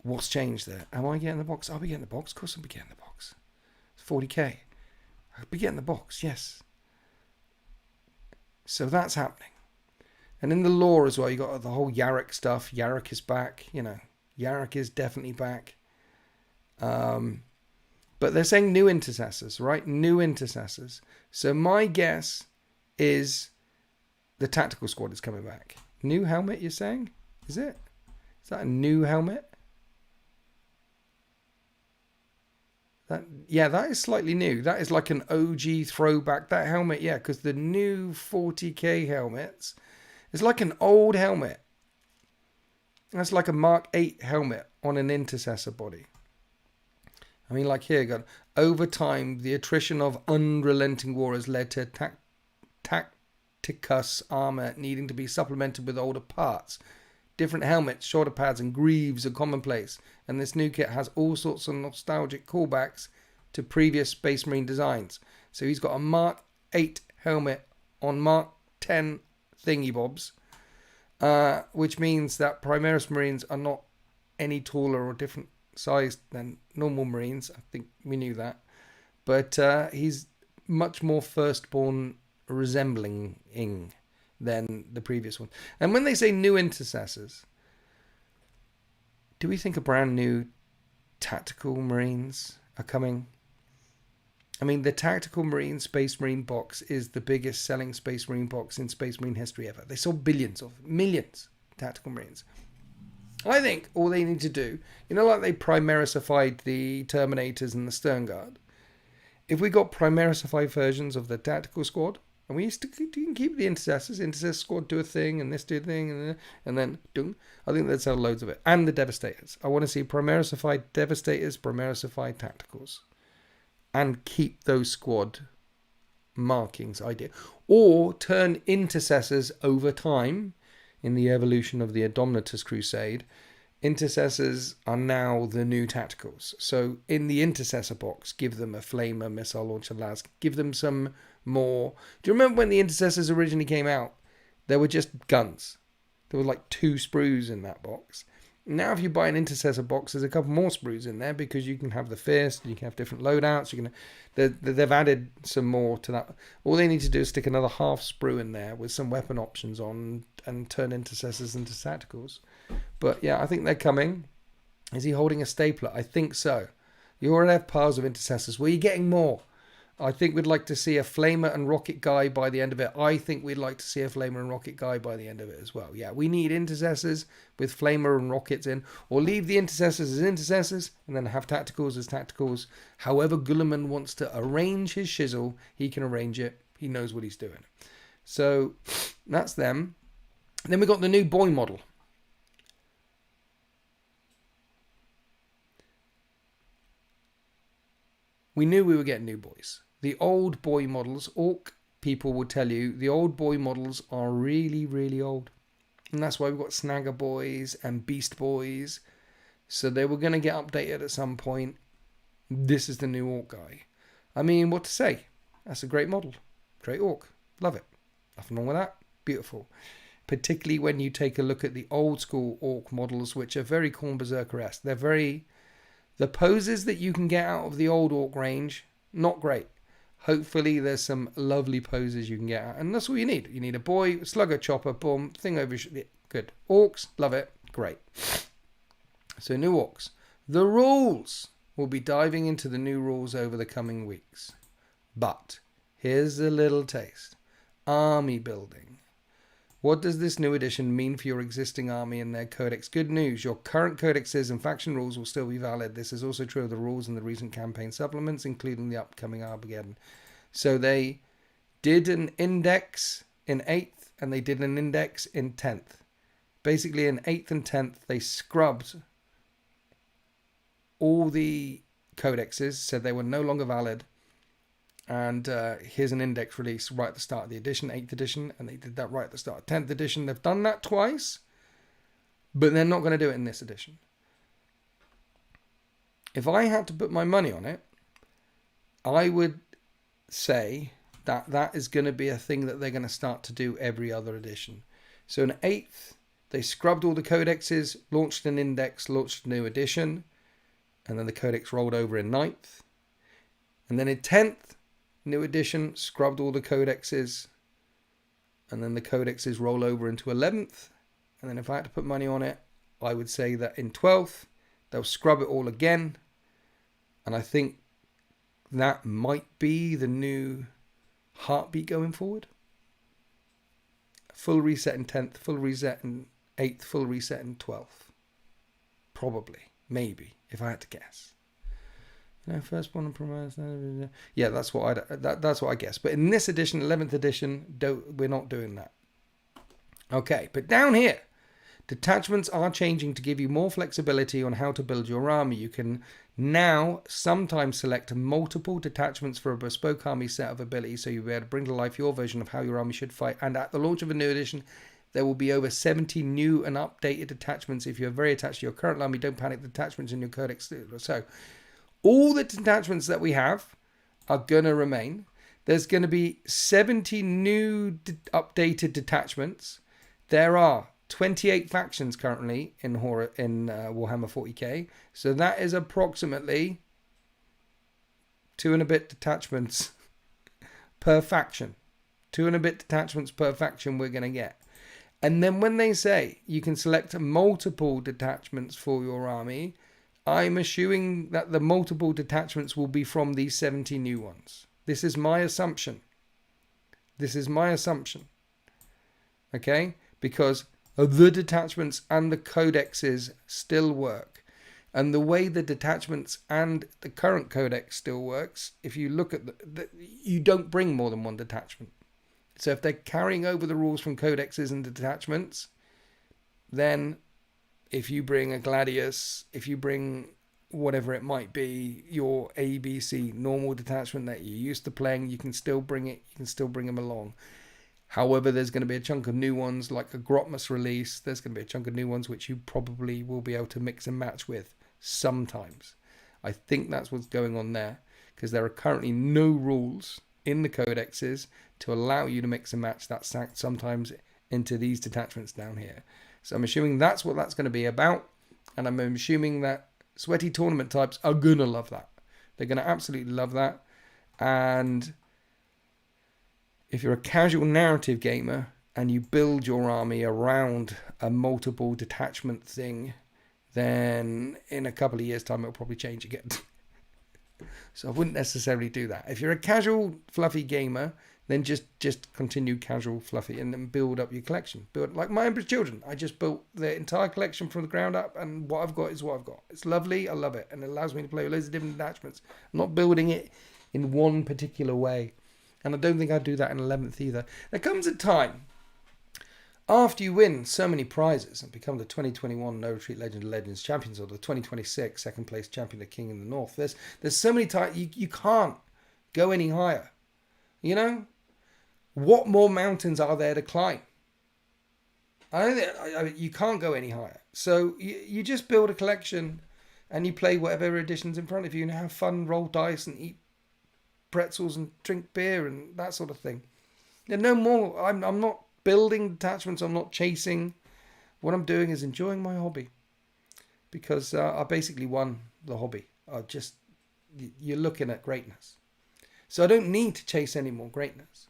what's changed there. Am I getting the box? I'll be getting the box. Of course I'll be getting the box. It's 40k. I'll be getting the box, yes. So that's happening. And in the lore as well, you got the whole Yarrick stuff. Yarrick is back. You know, Yarrick is definitely back. But they're saying new intercessors, right? New intercessors. So my guess is the tactical squad is coming back. New helmet, you're saying? Is it? Is that a new helmet? That is slightly new. That is like an OG throwback. That helmet, yeah, because the new 40k helmets is like an old helmet. That's like a Mark 8 helmet on an intercessor body. I mean, like here, God, over time, the attrition of unrelenting war has led to Tacticus armor needing to be supplemented with older parts. Different helmets, shoulder pads, and greaves are commonplace, and this new kit has all sorts of nostalgic callbacks to previous Space Marine designs. So he's got a Mark 8 helmet on Mark 10 thingy bobs, which means that Primaris Marines are not any taller or different sized than normal Marines. I think we knew that. But he's much more firstborn resembling than the previous one. And when they say new intercessors, do we think a brand new tactical Marines are coming? I mean, the tactical Marine Space Marine box is the biggest selling Space Marine box in Space Marine history ever. They sold millions tactical Marines. I think all they need to do, you know, like they Primarisified the Terminators and the Stern Guard. If we got Primarisified versions of the tactical squad, and we used to keep the intercessor squad do a thing, and this do a thing, and then dung, I think they'd sell loads of it. And the Devastators. I want to see Primarisified Devastators, Primarisified Tacticals. And keep those squad markings idea. Or turn intercessors over time, in the evolution of the Indomitus Crusade, intercessors are now the new tacticals. So in the intercessor box, give them a flamer, missile launcher, las. Give them some more. Do you remember when the intercessors originally came out? There were just guns. There were like 2 sprues in that box. Now if you buy an intercessor box, there's a couple more sprues in there because you can have the fist, you can have different loadouts. They've added some more to that. All they need to do is stick another half sprue in there with some weapon options on and turn intercessors into tacticals. But yeah, I think they're coming. Is he holding a stapler? I think so. You already have piles of intercessors. Well, you're getting more. I think we'd like to see a flamer and rocket guy by the end of it. I think we'd like to see a flamer and rocket guy by the end of it as well. Yeah, we need intercessors with flamer and rockets in, or leave the intercessors as intercessors and then have tacticals as tacticals. However Guilliman wants to arrange his shizzle, he can arrange it. He knows what he's doing. So that's them. Then we got the new boy model. We knew we were getting new boys. The old boy models, Orc people will tell you, the old boy models are really, really old. And that's why we've got Snagger boys and Beast boys. So they were going to get updated at some point. This is the new Orc guy. I mean, what to say? That's a great model. Great Orc. Love it. Nothing wrong with that. Beautiful. Particularly when you take a look at the old school Orc models, which are very Khorne Berserker-esque. They're very... The poses that you can get out of the old Orc range, not great. Hopefully there's some lovely poses you can get out. And that's all you need. You need a boy, slugger, chopper, boom, thing over your... Good. Orcs, love it. Great. So new Orcs. The rules. We'll be diving into the new rules over the coming weeks. But here's a little taste. Army building. What does this new edition mean for your existing army and their codex? Good news, your current codexes and faction rules will still be valid. This is also true of the rules in the recent campaign supplements, including the upcoming Armageddon. So they did an index in 8th and they did an index in 10th. Basically in 8th and 10th, they scrubbed all the codexes, said they were no longer valid. And here's an index release right at the start of the edition, 8th edition, and they did that right at the start of 10th edition. They've done that twice, but they're not going to do it in this edition. If I had to put my money on it, I would say that that is going to be a thing that they're going to start to do every other edition. So in 8th, they scrubbed all the codexes, launched an index, launched a new edition, and then the codex rolled over in 9th. And then in 10th, new edition, scrubbed all the codexes, and then the codexes roll over into 11th. And then if I had to put money on it, I would say that in 12th, they'll scrub it all again. And I think that might be the new heartbeat going forward. Full reset in 10th, full reset in 8th, full reset in 12th. Probably, maybe, if I had to guess. No, first one and promotes. Yeah, that's what I guess. But in this edition, 11th edition, we're not doing that. Okay, but down here, detachments are changing to give you more flexibility on how to build your army. You can now sometimes select multiple detachments for a bespoke army set of abilities, so you'll be able to bring to life your version of how your army should fight. And at the launch of a new edition, there will be over 70 new and updated detachments. If you're very attached to your current army, don't panic, the detachments in your codex. So all the detachments that we have are going to remain. There's going to be 70 new updated detachments. There are 28 factions currently in Warhammer 40k. So that is approximately 2 and a bit detachments per faction. 2 and a bit detachments per faction we're going to get. And then when they say you can select multiple detachments for your army, I'm assuming that the multiple detachments will be from these 70 new ones. This is my assumption. Okay? Because the detachments and the codexes still work. And the way the detachments and the current codex still works, if you look at you don't bring more than one detachment. So if they're carrying over the rules from codexes and detachments, then if you bring a Gladius, if you bring whatever it might be, your ABC normal detachment that you're used to playing, you can still bring it, you can still bring them along. However, there's going to be a chunk of new ones, like a Grotmus release. There's going to be a chunk of new ones which you probably will be able to mix and match with sometimes. I think that's what's going on there, because there are currently no rules in the codexes to allow you to mix and match that sack sometimes into these detachments down here. So I'm assuming that's what that's going to be about, and I'm assuming that sweaty tournament types are going to love that. They're going to absolutely love that. And if you're a casual narrative gamer and you build your army around a multiple detachment thing, then in a couple of years' time it'll probably change again. So I wouldn't necessarily do that. If you're a casual fluffy gamer, then just continue casual fluffy and then build up your collection. Build like my Emperor's Children. I just built the entire collection from the ground up, and what I've got is what I've got. It's lovely, I love it, and it allows me to play with loads of different attachments. I'm not building it in one particular way. And I don't think I'd do that in 11th either. There comes a time, after you win so many prizes and become the 2021 No Retreat Legend of Legends champions, or the 2026 second place champion of King in the North, there's so many times you can't go any higher. You know? What more mountains are there to climb? You can't go any higher. So you just build a collection and you play whatever edition's in front of you and have fun, roll dice and eat pretzels and drink beer and that sort of thing. There's no more. I'm not building detachments. I'm not chasing. What I'm doing is enjoying my hobby, because I basically won the hobby. You're looking at greatness. So I don't need to chase any more greatness.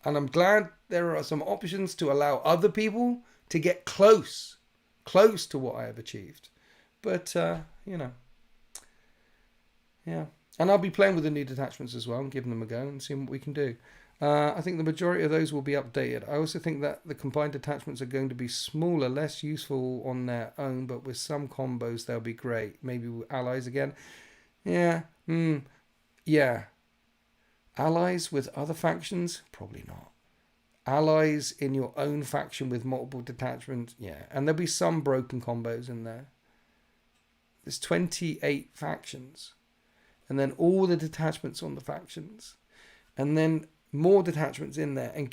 And I'm glad there are some options to allow other people to get close to what I have achieved. But, yeah. And I'll be playing with the new detachments as well and giving them a go and seeing what we can do. I think the majority of those will be updated. I also think that the combined detachments are going to be smaller, less useful on their own, but with some combos they'll be great. Maybe with allies again. Yeah. Yeah. Allies with other factions? Probably not. Allies in your own faction with multiple detachments? Yeah. And there'll be some broken combos in there. There's 28 factions. And then all the detachments on the factions. And then more detachments in there. And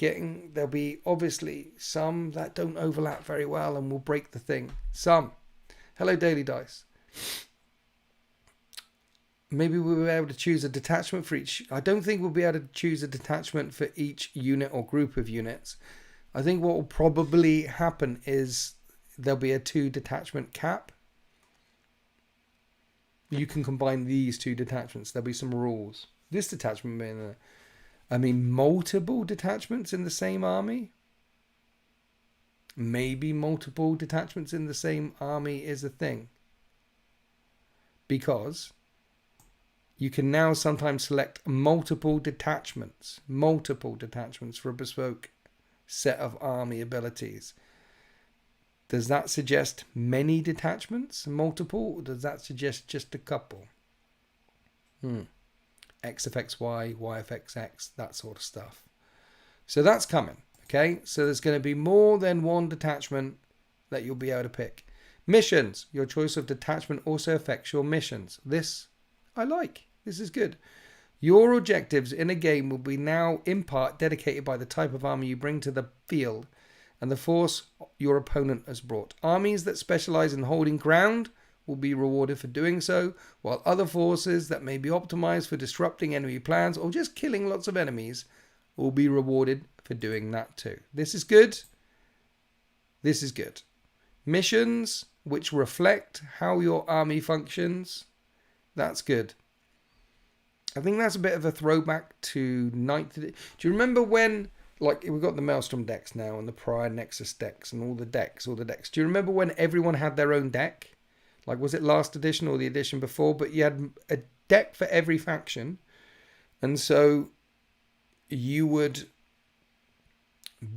there'll be obviously some that don't overlap very well and will break the thing. Some. Hello, Daily Dice. Maybe we'll be able to choose a detachment for each. I don't think we'll be able to choose a detachment for each unit or group of units. I think what will probably happen is there'll be a 2 detachment cap. You can combine these 2 detachments. There'll be some rules. This detachment may in there. I mean, multiple detachments in the same army? Maybe multiple detachments in the same army is a thing. Because you can now sometimes select multiple detachments for a bespoke set of army abilities. Does that suggest many detachments, multiple, or does that suggest just a couple? X affects Y, Y affects X, that sort of stuff. So that's coming, okay? So there's going to be more than one detachment that you'll be able to pick. Missions. Your choice of detachment also affects your missions. This I like. This is good. Your objectives in a game will be now in part dedicated by the type of army you bring to the field and the force your opponent has brought. Armies that specialize in holding ground will be rewarded for doing so, while other forces that may be optimized for disrupting enemy plans or just killing lots of enemies will be rewarded for doing that too. This is good. This is good. Missions which reflect how your army functions. That's good. I think that's a bit of a throwback to 9th edition. Do you remember when, like, we've got the Maelstrom decks now and the Prior Nexus decks and all the decks. Do you remember when everyone had their own deck? Like, was it last edition or the edition before? But you had a deck for every faction. And so you would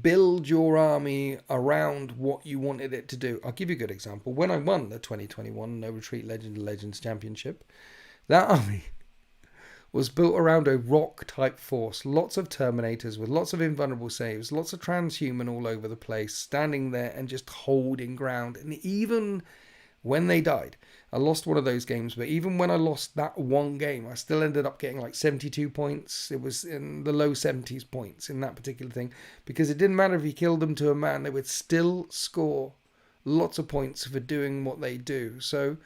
build your army around what you wanted it to do. I'll give you a good example. When I won the 2021 No Retreat Legends Championship, that army was built around a rock-type force. Lots of Terminators with lots of invulnerable saves, lots of transhuman all over the place, standing there and just holding ground. And even when they died. I lost one of those games, but even when I lost that one game, I still ended up getting like 72 points. It was in the low 70s points in that particular thing, because it didn't matter if you killed them to a man, they would still score lots of points for doing what they do. So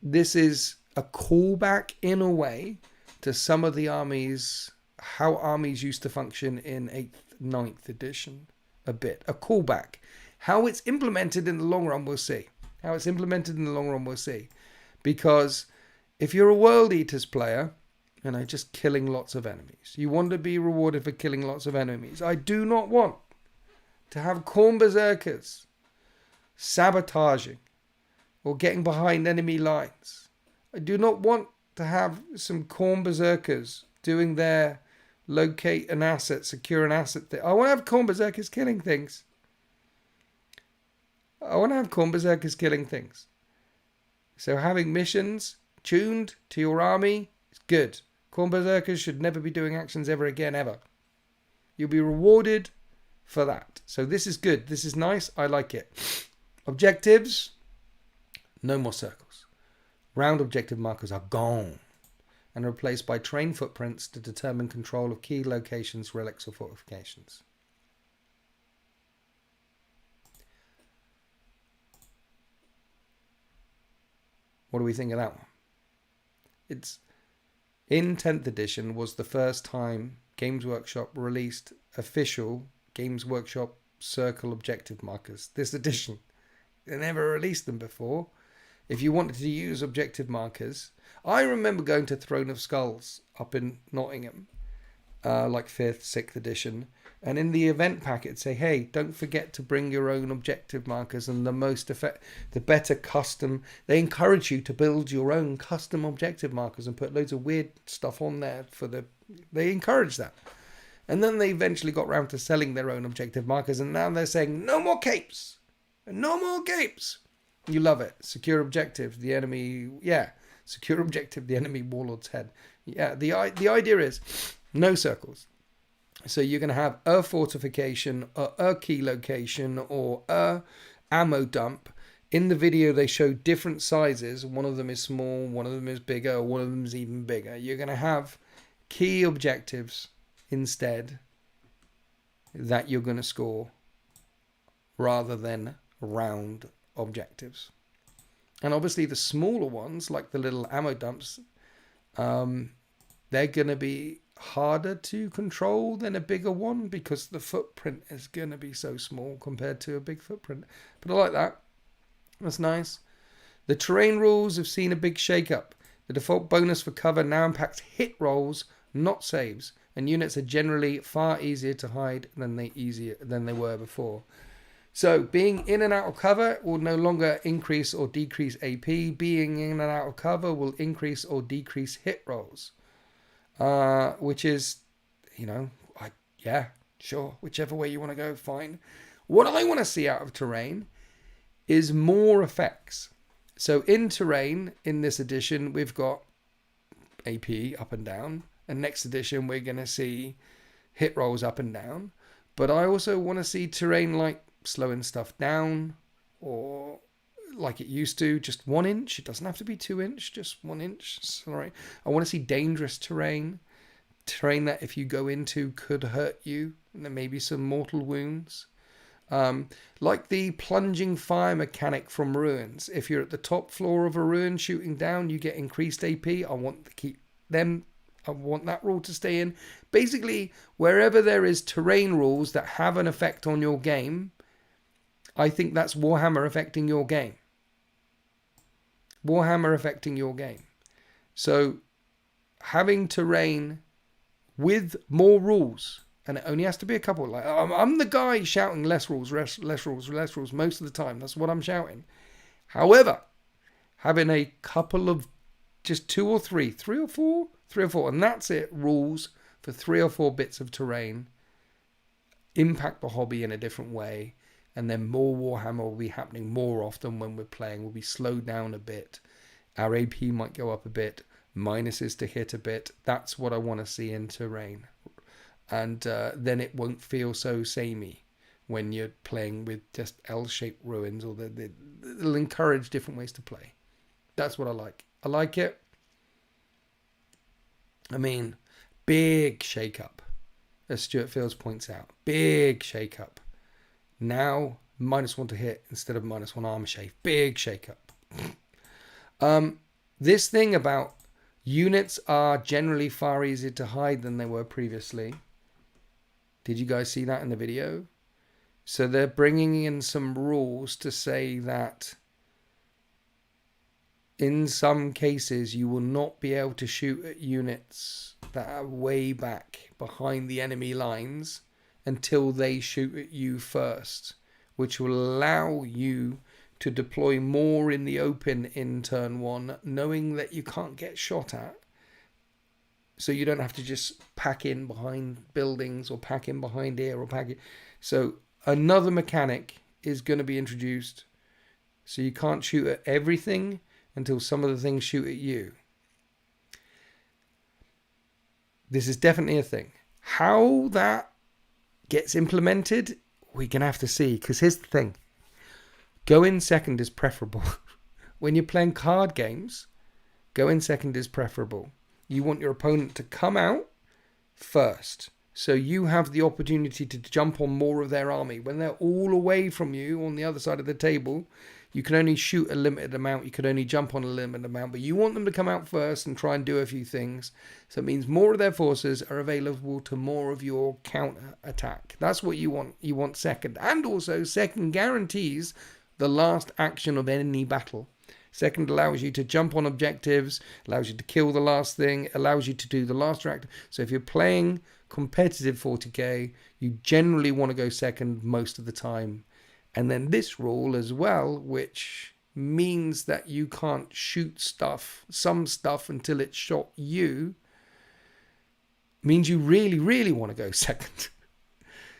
this is a callback in a way to some of the armies, how armies used to function in 8th, 9th edition. A callback. How it's implemented in the long run, we'll see. Because if you're a World Eaters player, just killing lots of enemies, you want to be rewarded for killing lots of enemies. I do not want to have Khorne Berserkers sabotaging or getting behind enemy lines. I do not want to have some Khorne Berserkers doing their locate an asset, secure an asset thing. I want to have Khorne Berserkers killing things. So having missions tuned to your army is good. Khorne Berserkers should never be doing actions ever again, ever. You'll be rewarded for that. So this is good. This is nice. I like it. Objectives. No more circles. Round objective markers are gone and replaced by terrain footprints to determine control of key locations, relics, or fortifications. What do we think of that one? It's in 10th edition was the first time Games Workshop released official Games Workshop circle objective markers. This edition, they never released them before. If you wanted to use objective markers, I remember going to Throne of Skulls up in Nottingham, like 5th, 6th edition, and in the event pack it'd say, hey, don't forget to bring your own objective markers, and the better custom, they encourage you to build your own custom objective markers and put loads of weird stuff on there they encourage that. And then they eventually got round to selling their own objective markers, and now they're saying, no more capes! No more capes! You love it. Secure objective, the enemy, secure objective, the enemy warlord's head. Yeah, the idea is no circles. So you're going to have a fortification, a key location, or a ammo dump. In the video, they show different sizes. One of them is small, one of them is bigger, one of them is even bigger. You're going to have key objectives instead that you're going to score rather than round objectives. And obviously the smaller ones, like the little ammo dumps, they're going to be harder to control than a bigger one because the footprint is going to be so small compared to a big footprint. But I like that. That's nice. The terrain rules have seen a big shake-up. The default bonus for cover now impacts hit rolls, not saves, and units are generally far easier to hide than they were before. So being in and out of cover will no longer increase or decrease AP. Being in and out of cover will increase or decrease hit rolls. Which is, sure, whichever way you want to go, fine. What I want to see out of terrain is more effects. So in terrain, in this edition, we've got AP up and down. And next edition, we're going to see hit rolls up and down. But I also want to see terrain like slowing stuff down, or like it used to, just 1 inch. It doesn't have to be 2 inch, just 1 inch. Sorry. I want to see dangerous terrain that if you go into could hurt you, and there may be some mortal wounds. Like the plunging fire mechanic from ruins. If you're at the top floor of a ruin shooting down, you get increased AP. I want that rule to stay in. Basically, wherever there is terrain rules that have an effect on your game, I think that's Warhammer affecting your game. So having terrain with more rules, and it only has to be a couple. Like I'm the guy shouting less rules most of the time. That's what I'm shouting. However, having a couple of just three or four, and that's it, rules for 3 or 4 bits of terrain impact the hobby in a different way. And then more Warhammer will be happening more often when we're playing. We'll be slowed down a bit. Our AP might go up a bit. Minuses to hit a bit. That's what I want to see in terrain. And then it won't feel so samey. when you're playing with just L-shaped ruins, or they'll encourage different ways to play. That's what I like. I like it. I mean, big shake-up, as Stuart Fields points out. Big shake-up. Now, -1 to hit instead of -1 armor shave. Big shake-up. This thing about units are generally far easier to hide than they were previously. Did you guys see that in the video? So they're bringing in some rules to say that in some cases you will not be able to shoot at units that are way back behind the enemy lines until they shoot at you first, which will allow you to deploy more in the open in turn 1, knowing that you can't get shot at. So you don't have to just pack in behind buildings or pack in behind here or pack it. So another mechanic is going to be introduced. So you can't shoot at everything until some of the things shoot at you. This is definitely a thing. How that gets implemented, we're going to have to see. Because here's the thing. Go in second is preferable. When you're playing card games, go in second is preferable. You want your opponent to come out first, so you have the opportunity to jump on more of their army. When they're all away from you on the other side of the table, you can only shoot a limited amount. You can only jump on a limited amount, but you want them to come out first and try and do a few things. So it means more of their forces are available to more of your counter attack. That's what you want. You want second. And also second guarantees the last action of any battle. Second allows you to jump on objectives, allows you to kill the last thing, allows you to do the last reactor. So if you're playing competitive 40k, you generally want to go second most of the time. And then this rule as well, which means that you can't shoot some stuff until it's shot you, means you really, really want to go second.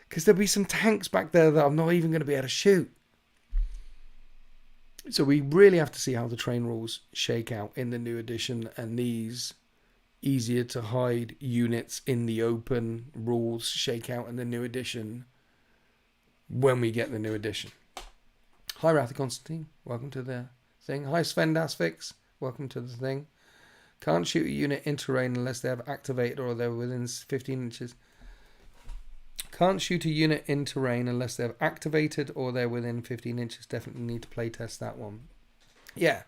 Because there'll be some tanks back there that I'm not even going to be able to shoot. So we really have to see how the train rules shake out in the new edition, and these easier to hide units in the open rules shake out in the new edition when we get the new edition. Hi Wrath of Constantine, welcome to the thing. Hi Sven Dasfix, welcome to the thing. Can't shoot a unit in terrain unless they have activated or they're within 15 inches. Can't shoot a unit in terrain unless they've activated or they're within 15 inches. Definitely need to play test that one. Yeah.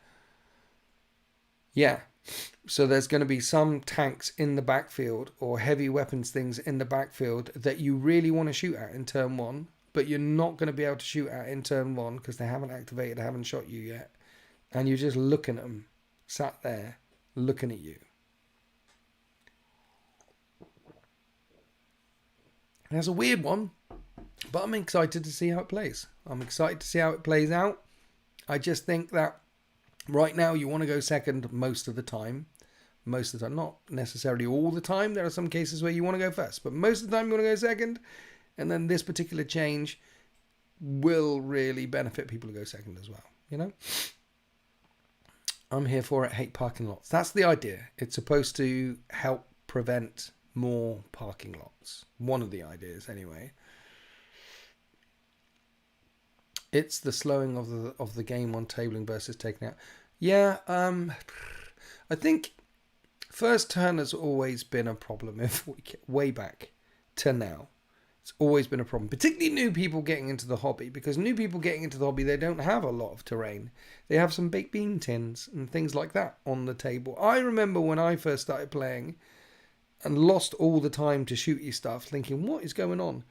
So there's going to be some tanks in the backfield or heavy weapons things in the backfield that you really want to shoot at in turn 1, but you're not going to be able to shoot at in turn 1 because they haven't activated, they haven't shot you yet. And you're just looking at them, sat there, looking at you. That's a weird one, but I'm excited to see how it plays. I'm excited to see how it plays out. I just think that right now you want to go second most of the time. Most of the time, not necessarily all the time. There are some cases where you want to go first, but most of the time you want to go second. And then this particular change will really benefit people to go second as well, you know? I'm here for it. Hate parking lots. That's the idea. It's supposed to help prevent more parking lots. One of the ideas anyway. It's the slowing of the game on tabling versus taking out. Yeah, I think first turn has always been a problem if we get way back to now. It's always been a problem, particularly new people getting into the hobby, because new people getting into the hobby, they don't have a lot of terrain. They have some baked bean tins and things like that on the table. I remember when I first started playing and lost all the time to shooty stuff, thinking, what is going on?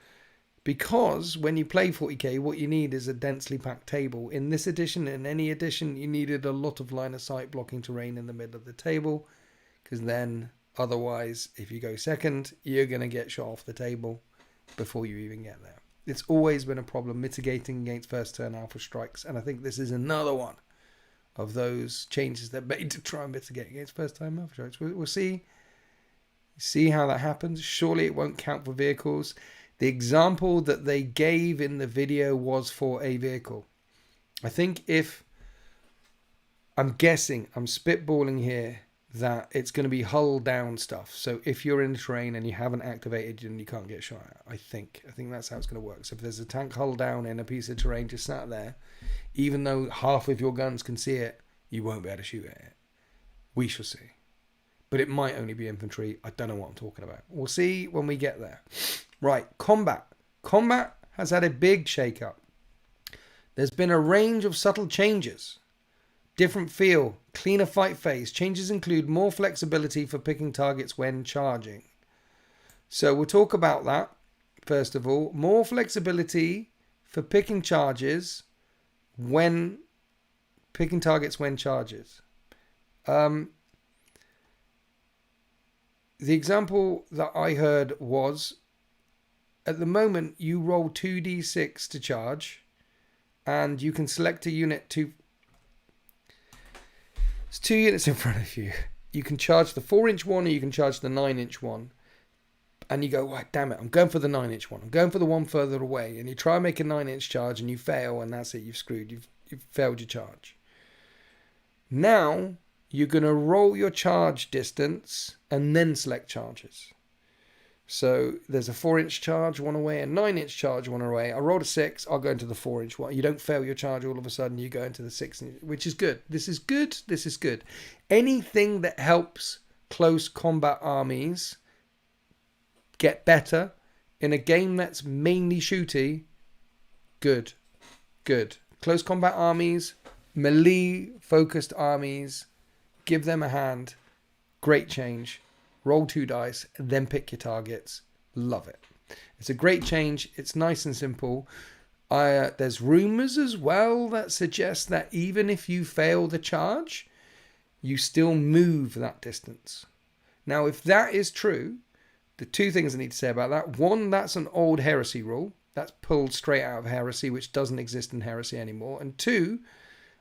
Because when you play 40k, what you need is a densely packed table. In this edition, in any edition, you needed a lot of line of sight blocking terrain in the middle of the table, because then otherwise, if you go second, you're going to get shot off the table before you even get there. It's always been a problem mitigating against first turn alpha strikes, and I think this is another one of those changes that made to try and mitigate against first time alpha strikes. We'll see how that happens. Surely it won't count for vehicles. The example that they gave in the video was for a vehicle. I think I'm spitballing here, that it's going to be hull down stuff. So if you're in the terrain and you haven't activated, then you can't get shot at. I think that's how it's going to work. So if there's a tank hull down in a piece of terrain just sat there, even though half of your guns can see it, you won't be able to shoot at it. We shall see. But it might only be infantry. I don't know what I'm talking about. We'll see when we get there. Right, combat. Combat has had a big shake-up. There's been a range of subtle changes. Different feel, cleaner fight phase. Changes include more flexibility for picking targets when charging. So we'll talk about that, first of all. More flexibility for picking targets when charges. The example that I heard was, at the moment, you roll 2d6 to charge, and you can select a unit to... There's 2 units in front of you. You can charge the 4-inch one or you can charge the 9-inch one. And you go, right, damn it, I'm going for the 9-inch one. I'm going for the one further away. And you try and make a 9-inch charge and you fail, and that's it, you've screwed. You've failed your charge. Now, you're going to roll your charge distance and then select charges. So there's a 4-inch charge one away, a 9-inch charge one away. I rolled a 6, I'll go into the 4-inch one. You don't fail your charge all of a sudden, you go into the 6, which is good. This is good. This is good. Anything that helps close combat armies get better in a game that's mainly shooty, good. Good. Close combat armies, melee focused armies, give them a hand. Great change. Roll 2 dice, and then pick your targets. Love it. It's a great change. It's nice and simple. There's rumours as well that suggest that even if you fail the charge, you still move that distance. Now, if that is true, the 2 things I need to say about that. 1, that's an old Heresy rule. That's pulled straight out of Heresy, which doesn't exist in Heresy anymore. And 2,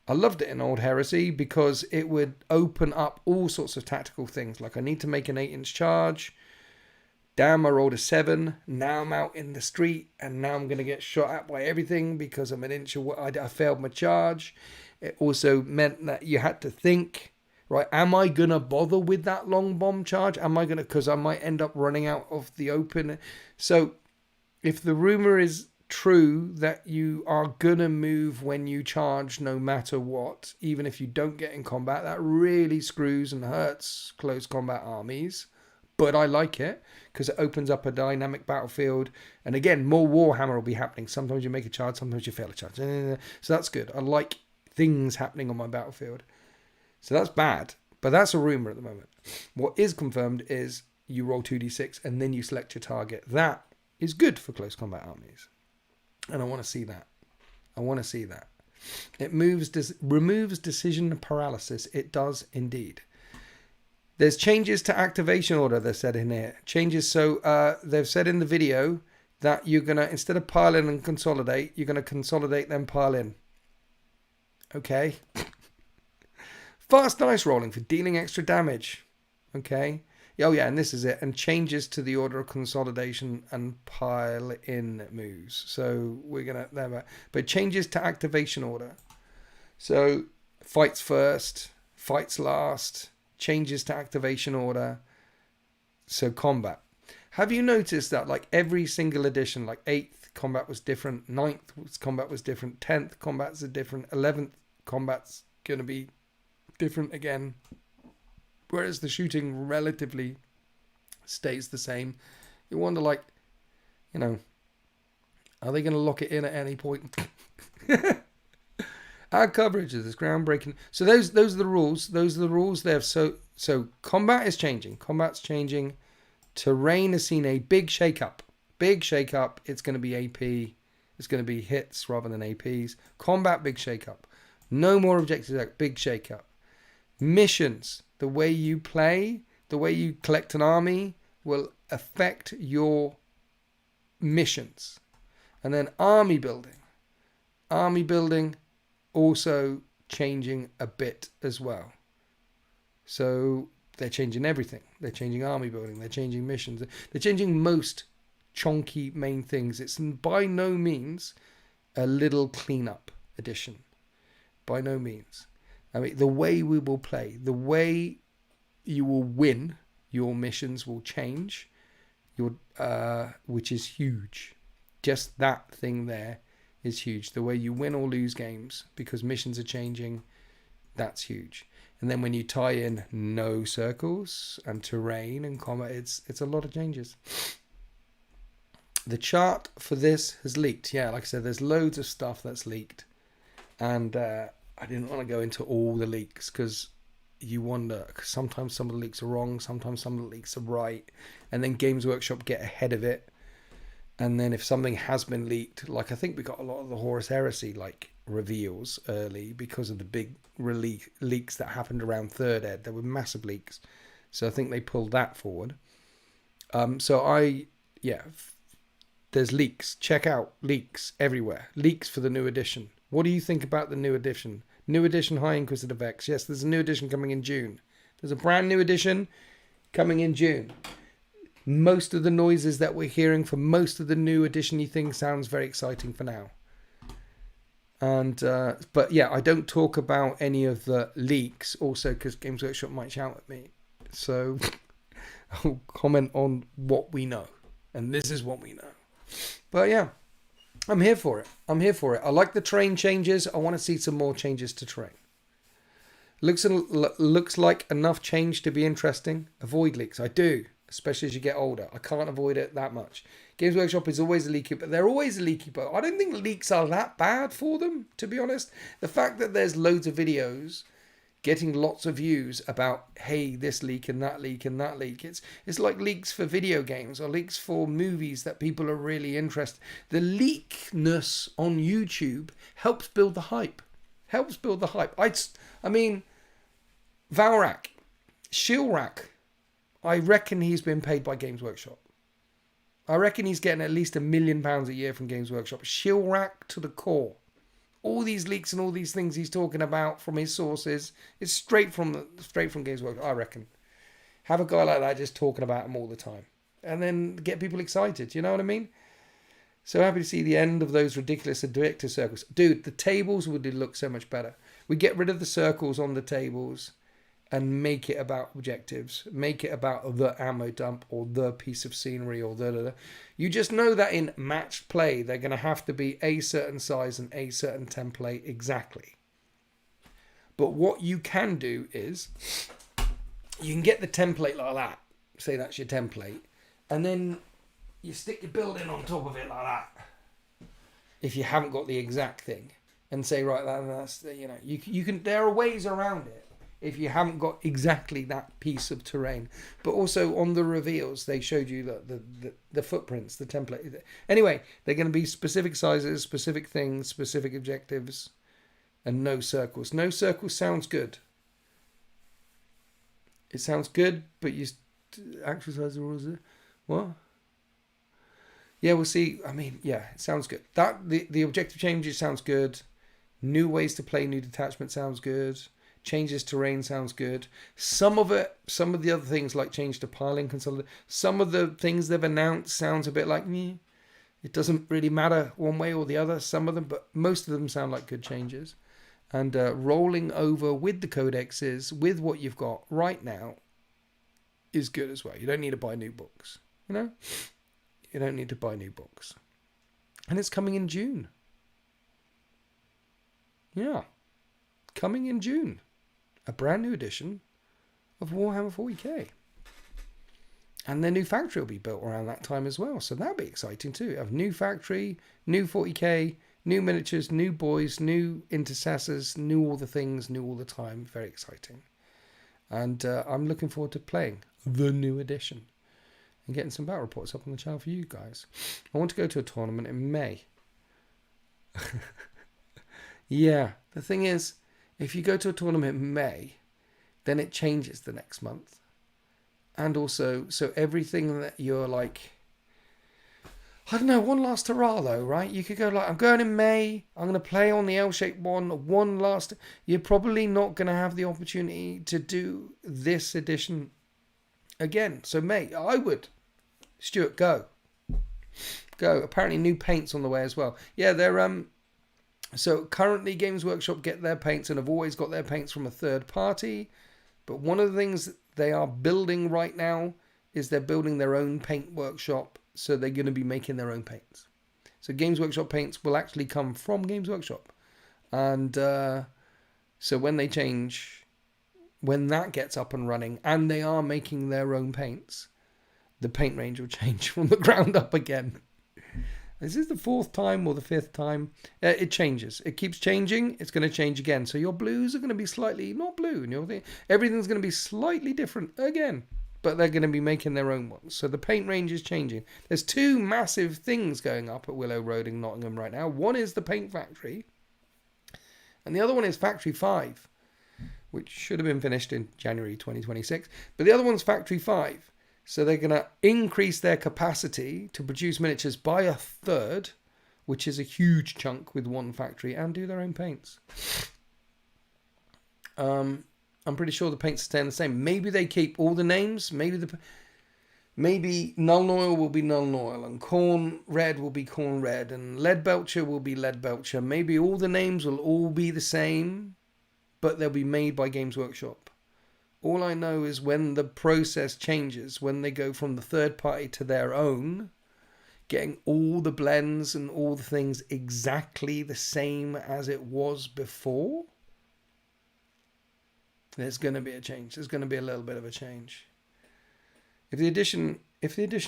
I loved it in Old Heresy because it would open up all sorts of tactical things. Like, I need to make an 8-inch charge. Damn, I rolled a 7. Now I'm out in the street and now I'm going to get shot at by everything because I'm an inch away. I failed my charge. It also meant that you had to think, right, am I going to bother with that long bomb charge? Am I going to, because I might end up running out of the open. So if the rumor is true that you are gonna move when you charge no matter what, even if you don't get in combat, that really screws and hurts close combat armies. But I like it because it opens up a dynamic battlefield, and again, more Warhammer will be happening. Sometimes you make a charge, sometimes you fail a charge, so that's good. I like things happening on my battlefield. So that's bad, but that's a rumor at the moment. What is confirmed is you roll 2d6 and then you select your target. That is good for close combat armies. And I want to see that. It removes decision paralysis. It does indeed. There's changes to activation order, they've said in here. Changes, so they've said in the video that you're going to, instead of pile in and consolidate, you're going to consolidate then pile in. Okay. Fast dice rolling for dealing extra damage. Okay. Oh yeah, and this is it. And changes to the order of consolidation and pile in moves. So we're going to... But changes to activation order. So fights first, fights last, changes to activation order. So combat. Have you noticed that like every single edition, like 8th combat was different, 9th combat was different, 10th combats are different, 11th combat's going to be different again. Whereas the shooting relatively stays the same. You wonder, like, you know, are they going to lock it in at any point? Our coverage of this groundbreaking. So those are the rules. Those are the rules there. So combat is changing. Combat's changing. Terrain has seen a big shake-up. It's going to be AP. It's going to be hits rather than APs. Combat, big shake-up. No more objectives. Big shake-up. Missions. The way you play, the way you collect an army will affect your missions. And then army building. Army building also changing a bit as well. So they're changing everything. They're changing army building. They're changing missions. They're changing most chunky main things. It's by no means a little cleanup edition. By no means. I mean, the way we will play, the way you will win. Your missions will change. Which is huge. Just that thing there is huge. The way you win or lose games because missions are changing, that's huge. And then when you tie in no circles and terrain and combat, it's a lot of changes. The chart for this has leaked. Yeah, like I said, there's loads of stuff that's leaked. And I didn't want to go into all the leaks because you wonder, cause sometimes some of the leaks are wrong, sometimes some of the leaks are right, and then Games Workshop get ahead of it. And then if something has been leaked, like I think we got a lot of the Horus Heresy like reveals early because of the big leaks that happened around Third Ed. There were massive leaks, so I think they pulled that forward. There's leaks. Check out leaks everywhere. Leaks for the new edition. What do you think about the new edition? New edition High Inquisitive X. Yes, there's a new edition coming in June. There's a brand new edition coming in June. Most of the noises that we're hearing for most of the new edition-y things sounds very exciting for now. And but yeah, I don't talk about any of the leaks also because Games Workshop might shout at me. So I'll comment on what we know. And this is what we know. But yeah, I'm here for it. I like the terrain changes. I want to see some more changes to terrain. Looks like enough change to be interesting. Avoid leaks. I do, especially as you get older. I can't avoid it that much. Games Workshop is always a leaky, but they're always a leaky. But I don't think leaks are that bad for them, to be honest. The fact that there's loads of videos getting lots of views about, hey, this leak and that leak and that leak. It's like leaks for video games or leaks for movies that people are really interested. The leakness on YouTube helps build the hype. I mean, Valrak, Shilrak, I reckon he's been paid by Games Workshop. I reckon he's getting at least £1 million a year from Games Workshop. Shilrak to the core. All these leaks and all these things he's talking about from his sources is straight from Games Workshop, I reckon. Have a guy like that just talking about him all the time. And then get people excited, you know what I mean? So happy to see the end of those ridiculous director circles. Dude, the tables would look so much better. We get rid of the circles on the tables and make it about objectives. Make it about the ammo dump or the piece of scenery or the. You just know that in matched play, they're going to have to be a certain size and a certain template exactly. But what you can do is you can get the template like that. Say that's your template. And then you stick your building on top of it like that. If you haven't got the exact thing. And say, right, that's, you know, you can, there are ways around it. If you haven't got exactly that piece of terrain. But also on the reveals, they showed you the footprints, the template. Anyway, they're going to be specific sizes, specific things, specific objectives, and no circles. No circles sounds good. It sounds good, but you actual size rules. What? Yeah, we'll see. I mean, yeah, it sounds good. That the objective changes sounds good. New ways to play, new detachment sounds good. Changes terrain sounds good. Some of the other things like change to piling, consolidate. Some of the things they've announced sounds a bit like me. It doesn't really matter one way or the other. Some of them, but most of them sound like good changes. And rolling over with the codexes, with what you've got right now, is good as well. You don't need to buy new books. You know, you don't need to buy new books. And it's coming in June. Yeah, coming in June. A brand new edition of Warhammer 40k. And their new factory will be built around that time as well. So that'll be exciting too. A new factory, new 40k, new miniatures, new boys, new intercessors, new all the things, new all the time. Very exciting. And I'm looking forward to playing the new edition and getting some battle reports up on the channel for you guys. I want to go to a tournament in May. Yeah, the thing is, if you go to a tournament in May, then it changes the next month. And also, so everything that you're like, I don't know, one last hurrah though, right? You could go like, I'm going in May, I'm going to play on the L-shaped one last. You're probably not going to have the opportunity to do this edition again. So May, I would. Stuart, go. Go. Apparently new paints on the way as well. Yeah, they're so currently Games Workshop get their paints and have always got their paints from a third party. But one of the things they are building right now is they're building their own paint workshop. So they're going to be making their own paints. So Games Workshop paints will actually come from Games Workshop. And so when they change, when that gets up and running and they are making their own paints, the paint range will change from the ground up again. This is the 4th time or the 5th time. It changes. It keeps changing. It's going to change again. So your blues are going to be slightly not blue. And everything's going to be slightly different again. But they're going to be making their own ones. So the paint range is changing. There's 2 massive things going up at Willow Road in Nottingham right now. One is the Paint Factory. And the other one is Factory 5, which should have been finished in January 2026. But the other one's Factory 5. So they're going to increase their capacity to produce miniatures by a third, which is a huge chunk with one factory, and do their own paints. I'm pretty sure the paints stay the same. Maybe they keep all the names. Maybe Null Oil will be Null Oil, and Corn Red will be Corn Red, and Lead Belcher will be Lead Belcher. Maybe all the names will all be the same, but they'll be made by Games Workshop. All I know is when the process changes, when they go from the third party to their own, getting all the blends and all the things exactly the same as it was before, there's going to be a change. There's going to be a little bit of a change. If the edition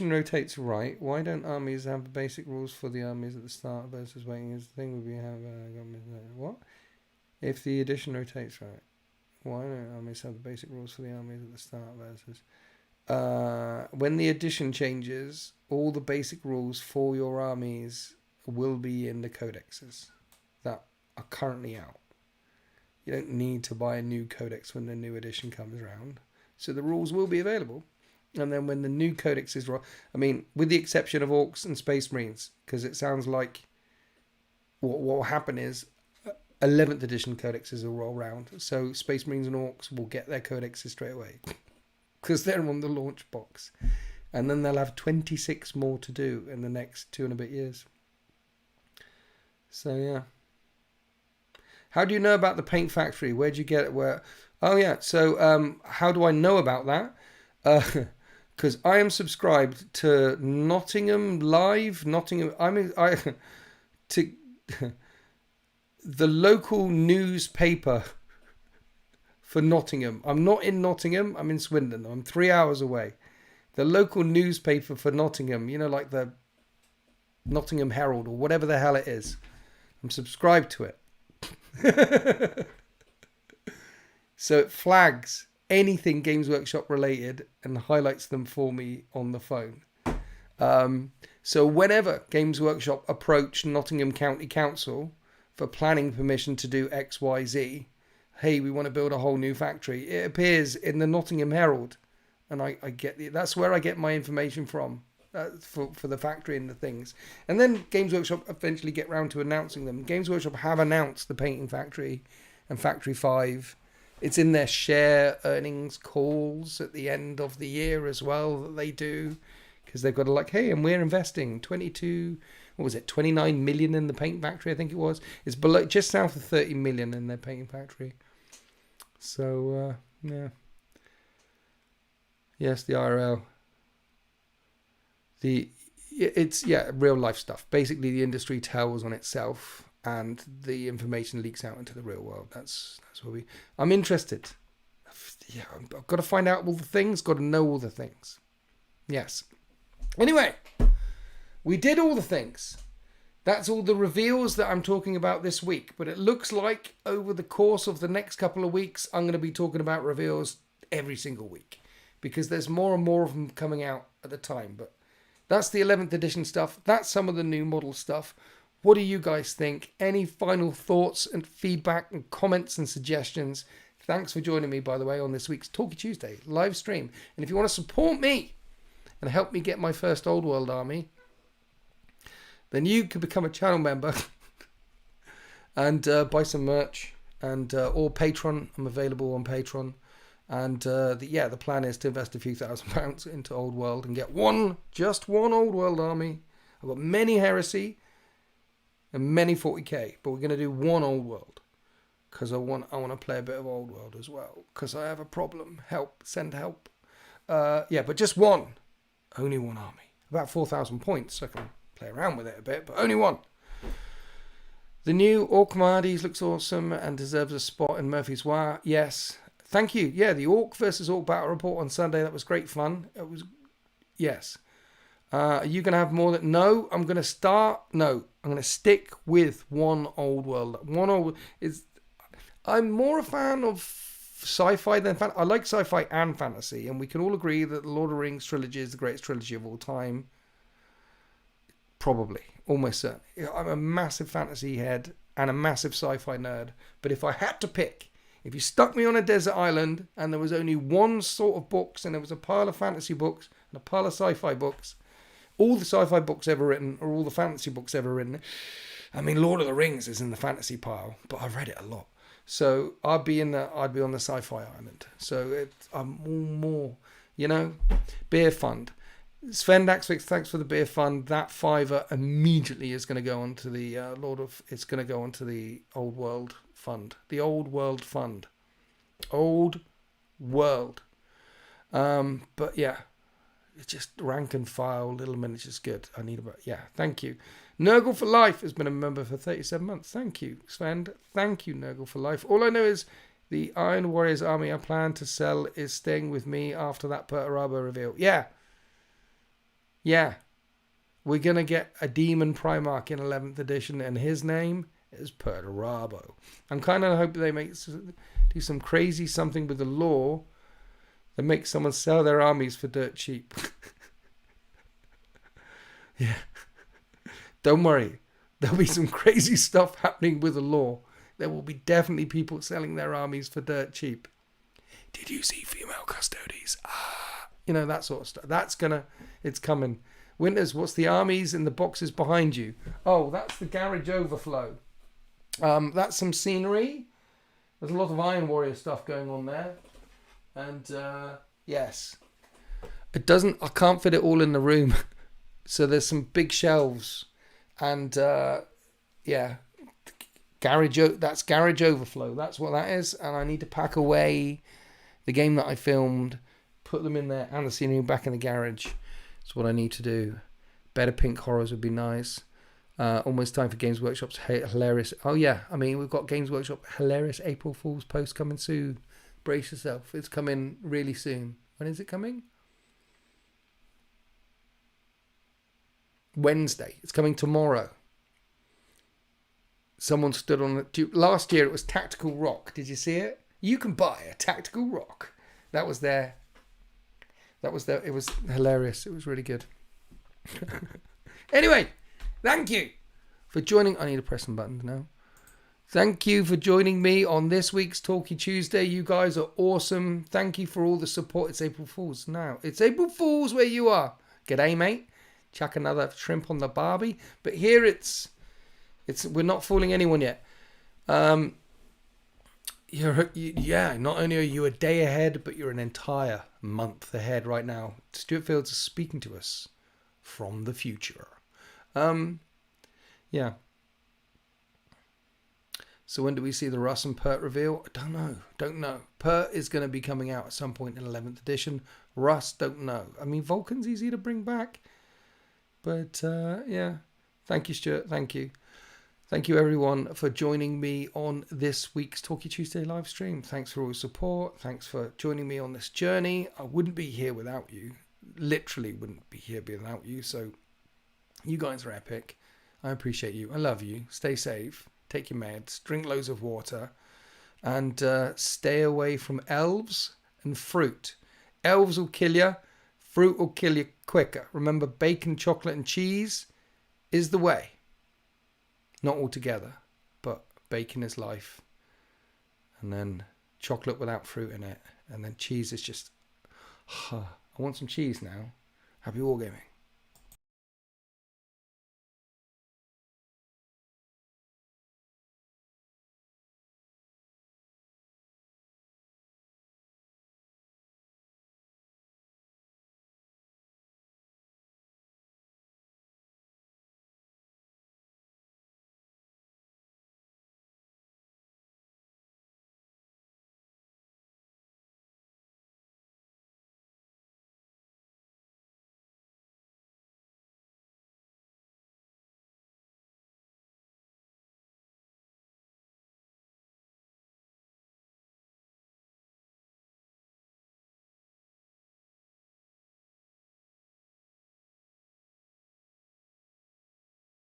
rotates right, why don't armies have the basic rules for the armies at the start versus waiting as the thing would be have what? If the edition rotates right, why don't armies have the basic rules for the armies at the start versus when the edition changes, all the basic rules for your armies will be in the codexes that are currently out. You don't need to buy a new codex when the new edition comes around. So the rules will be available. And then when the new codex is... I mean, with the exception of Orcs and Space Marines, because it sounds like what will happen is 11th edition codexes will roll around. So Space Marines and Orcs will get their codexes straight away because they're on the launch box. And then they'll have 26 more to do in the next 2 and a bit years. So, yeah. How do you know about the Paint Factory? Where'd you get it? Where? Oh, yeah. So how do I know about that? Because I am subscribed to Nottingham Live. To the local newspaper for Nottingham. I'm not in Nottingham. I'm in Swindon. I'm 3 hours away. The local newspaper for Nottingham. You know, like the Nottingham Herald or whatever the hell it is. I'm subscribed to it. So it flags anything Games Workshop related and highlights them for me on the phone. So whenever Games Workshop approach Nottingham County Council for planning permission to do XYZ, hey, we want to build a whole new factory, it appears in the Nottingham Herald, and I get that's where I get my information from. For the factory and the things. And then Games Workshop eventually get round to announcing them. Games Workshop have announced the Painting Factory and Factory 5. It's in their share earnings calls at the end of the year as well that they do. Because they've got to hey, and we're investing 29 million in the Paint Factory, I think it was. It's below, just south of 30 million in their Painting Factory. So, yeah. Yes, the IRL. It's real life stuff. Basically, the industry tells on itself, and the information leaks out into the real world. That's what I'm interested. Yeah, I've got to find out all the things. Got to know all the things. Yes. Anyway, we did all the things. That's all the reveals that I'm talking about this week. But it looks like over the course of the next couple of weeks, I'm going to be talking about reveals every single week because there's more and more of them coming out at the time. But that's the 11th edition stuff. That's some of the new model stuff. What do you guys think? Any final thoughts and feedback and comments and suggestions? Thanks for joining me, by the way, on this week's Talkie Tuesday live stream. And if you want to support me and help me get my first Old World army, then you can become a channel member and buy some merch and or Patreon. I'm available on Patreon. And the plan is to invest a few £1,000 into Old World and get just one Old World army. I've got many Heresy and many 40k, but we're going to do one Old World. because I want to play a bit of Old World as well, because I have a problem. Help, send help. Yeah, but just one. Only one army. About 4,000 points, so I can play around with it a bit, but only one. The new Orc Mahdi's looks awesome and deserves a spot in Murphy's Wire. Yes. Thank you. Yeah, the Orc versus Orc battle report on Sunday, that was great fun. It was, yes. Are you going to have more than... No, I'm going to start... No, I'm going to stick with one Old World. One Old... I'm more a fan of sci-fi than... I like sci-fi and fantasy, and we can all agree that the Lord of the Rings trilogy is the greatest trilogy of all time. Probably. Almost certainly. I'm a massive fantasy head and a massive sci-fi nerd. But if I had to pick... If you stuck me on a desert island and there was only one sort of books and there was a pile of fantasy books and a pile of sci-fi books... All the sci-fi books ever written, or all the fantasy books ever written. I mean, Lord of the Rings is in the fantasy pile, but I've read it a lot. So I'd be on the sci-fi island. So I'm more, beer fund. Sven Daxvix, thanks for the beer fund. That $5 immediately is going to go onto the it's going to go onto the Old World fund. The Old World fund. Old World. But yeah. It's just rank and file, little miniatures, good. I need about, yeah, thank you. Nurgle for Life has been a member for 37 months. Thank you, Sven. Thank you, Nurgle for Life. All I know is the Iron Warriors army I plan to sell is staying with me after that Perturabo reveal. Yeah. Yeah. We're going to get a Demon Primarch in 11th edition, and his name is Perturabo. I'm kind of hoping they do some crazy something with the lore that makes someone sell their armies for dirt cheap. Yeah. Don't worry. There'll be some crazy stuff happening with the law. There will be definitely people selling their armies for dirt cheap. Did you see female custodies? That sort of stuff. It's coming. Winters, what's the armies in the boxes behind you? Oh, that's the garage overflow. That's some scenery. There's a lot of Iron Warrior stuff going on there. And yes, I can't fit it all in the room. So there's some big shelves and that's garage overflow. That's what that is. And I need to pack away the game that I filmed, put them in there and the scenery back in the garage. That's what I need to do. Better pink horrors would be nice. Almost time for Games Workshop's hilarious. Oh yeah, I mean, we've got Games Workshop hilarious April Fool's post coming soon. Brace yourself. It's coming really soon. When is it coming? Wednesday. It's coming tomorrow. Someone stood on it. Last year it was Tactical Rock. Did you see it? You can buy a Tactical Rock. That was there. It was hilarious. It was really good. Anyway, thank you for joining. I need to press some buttons now. Thank you for joining me on this week's Talkie Tuesday. You guys are awesome. Thank you for all the support. It's April Fool's now. It's April Fool's where you are. G'day, mate. Chuck another shrimp on the barbie. But here it's we're not fooling anyone yet. Not only are you a day ahead, but you're an entire month ahead right now. Stuart Fields is speaking to us from the future. Yeah. So when do we see the Russ and Pert reveal? I don't know. Pert is going to be coming out at some point in 11th edition. Russ, don't know. I mean, Vulcan's easy to bring back. But, yeah. Thank you, Stuart. Thank you. Thank you, everyone, for joining me on this week's Talkie Tuesday live stream. Thanks for all your support. Thanks for joining me on this journey. I wouldn't be here without you. Literally wouldn't be here without you. So you guys are epic. I appreciate you. I love you. Stay safe. Take your meds, drink loads of water, and stay away from elves and fruit. Elves will kill you. Fruit will kill you quicker. Remember, bacon, chocolate, and cheese is the way. Not all together, but bacon is life. And then chocolate without fruit in it. And then cheese is just... I want some cheese now. Happy wargaming.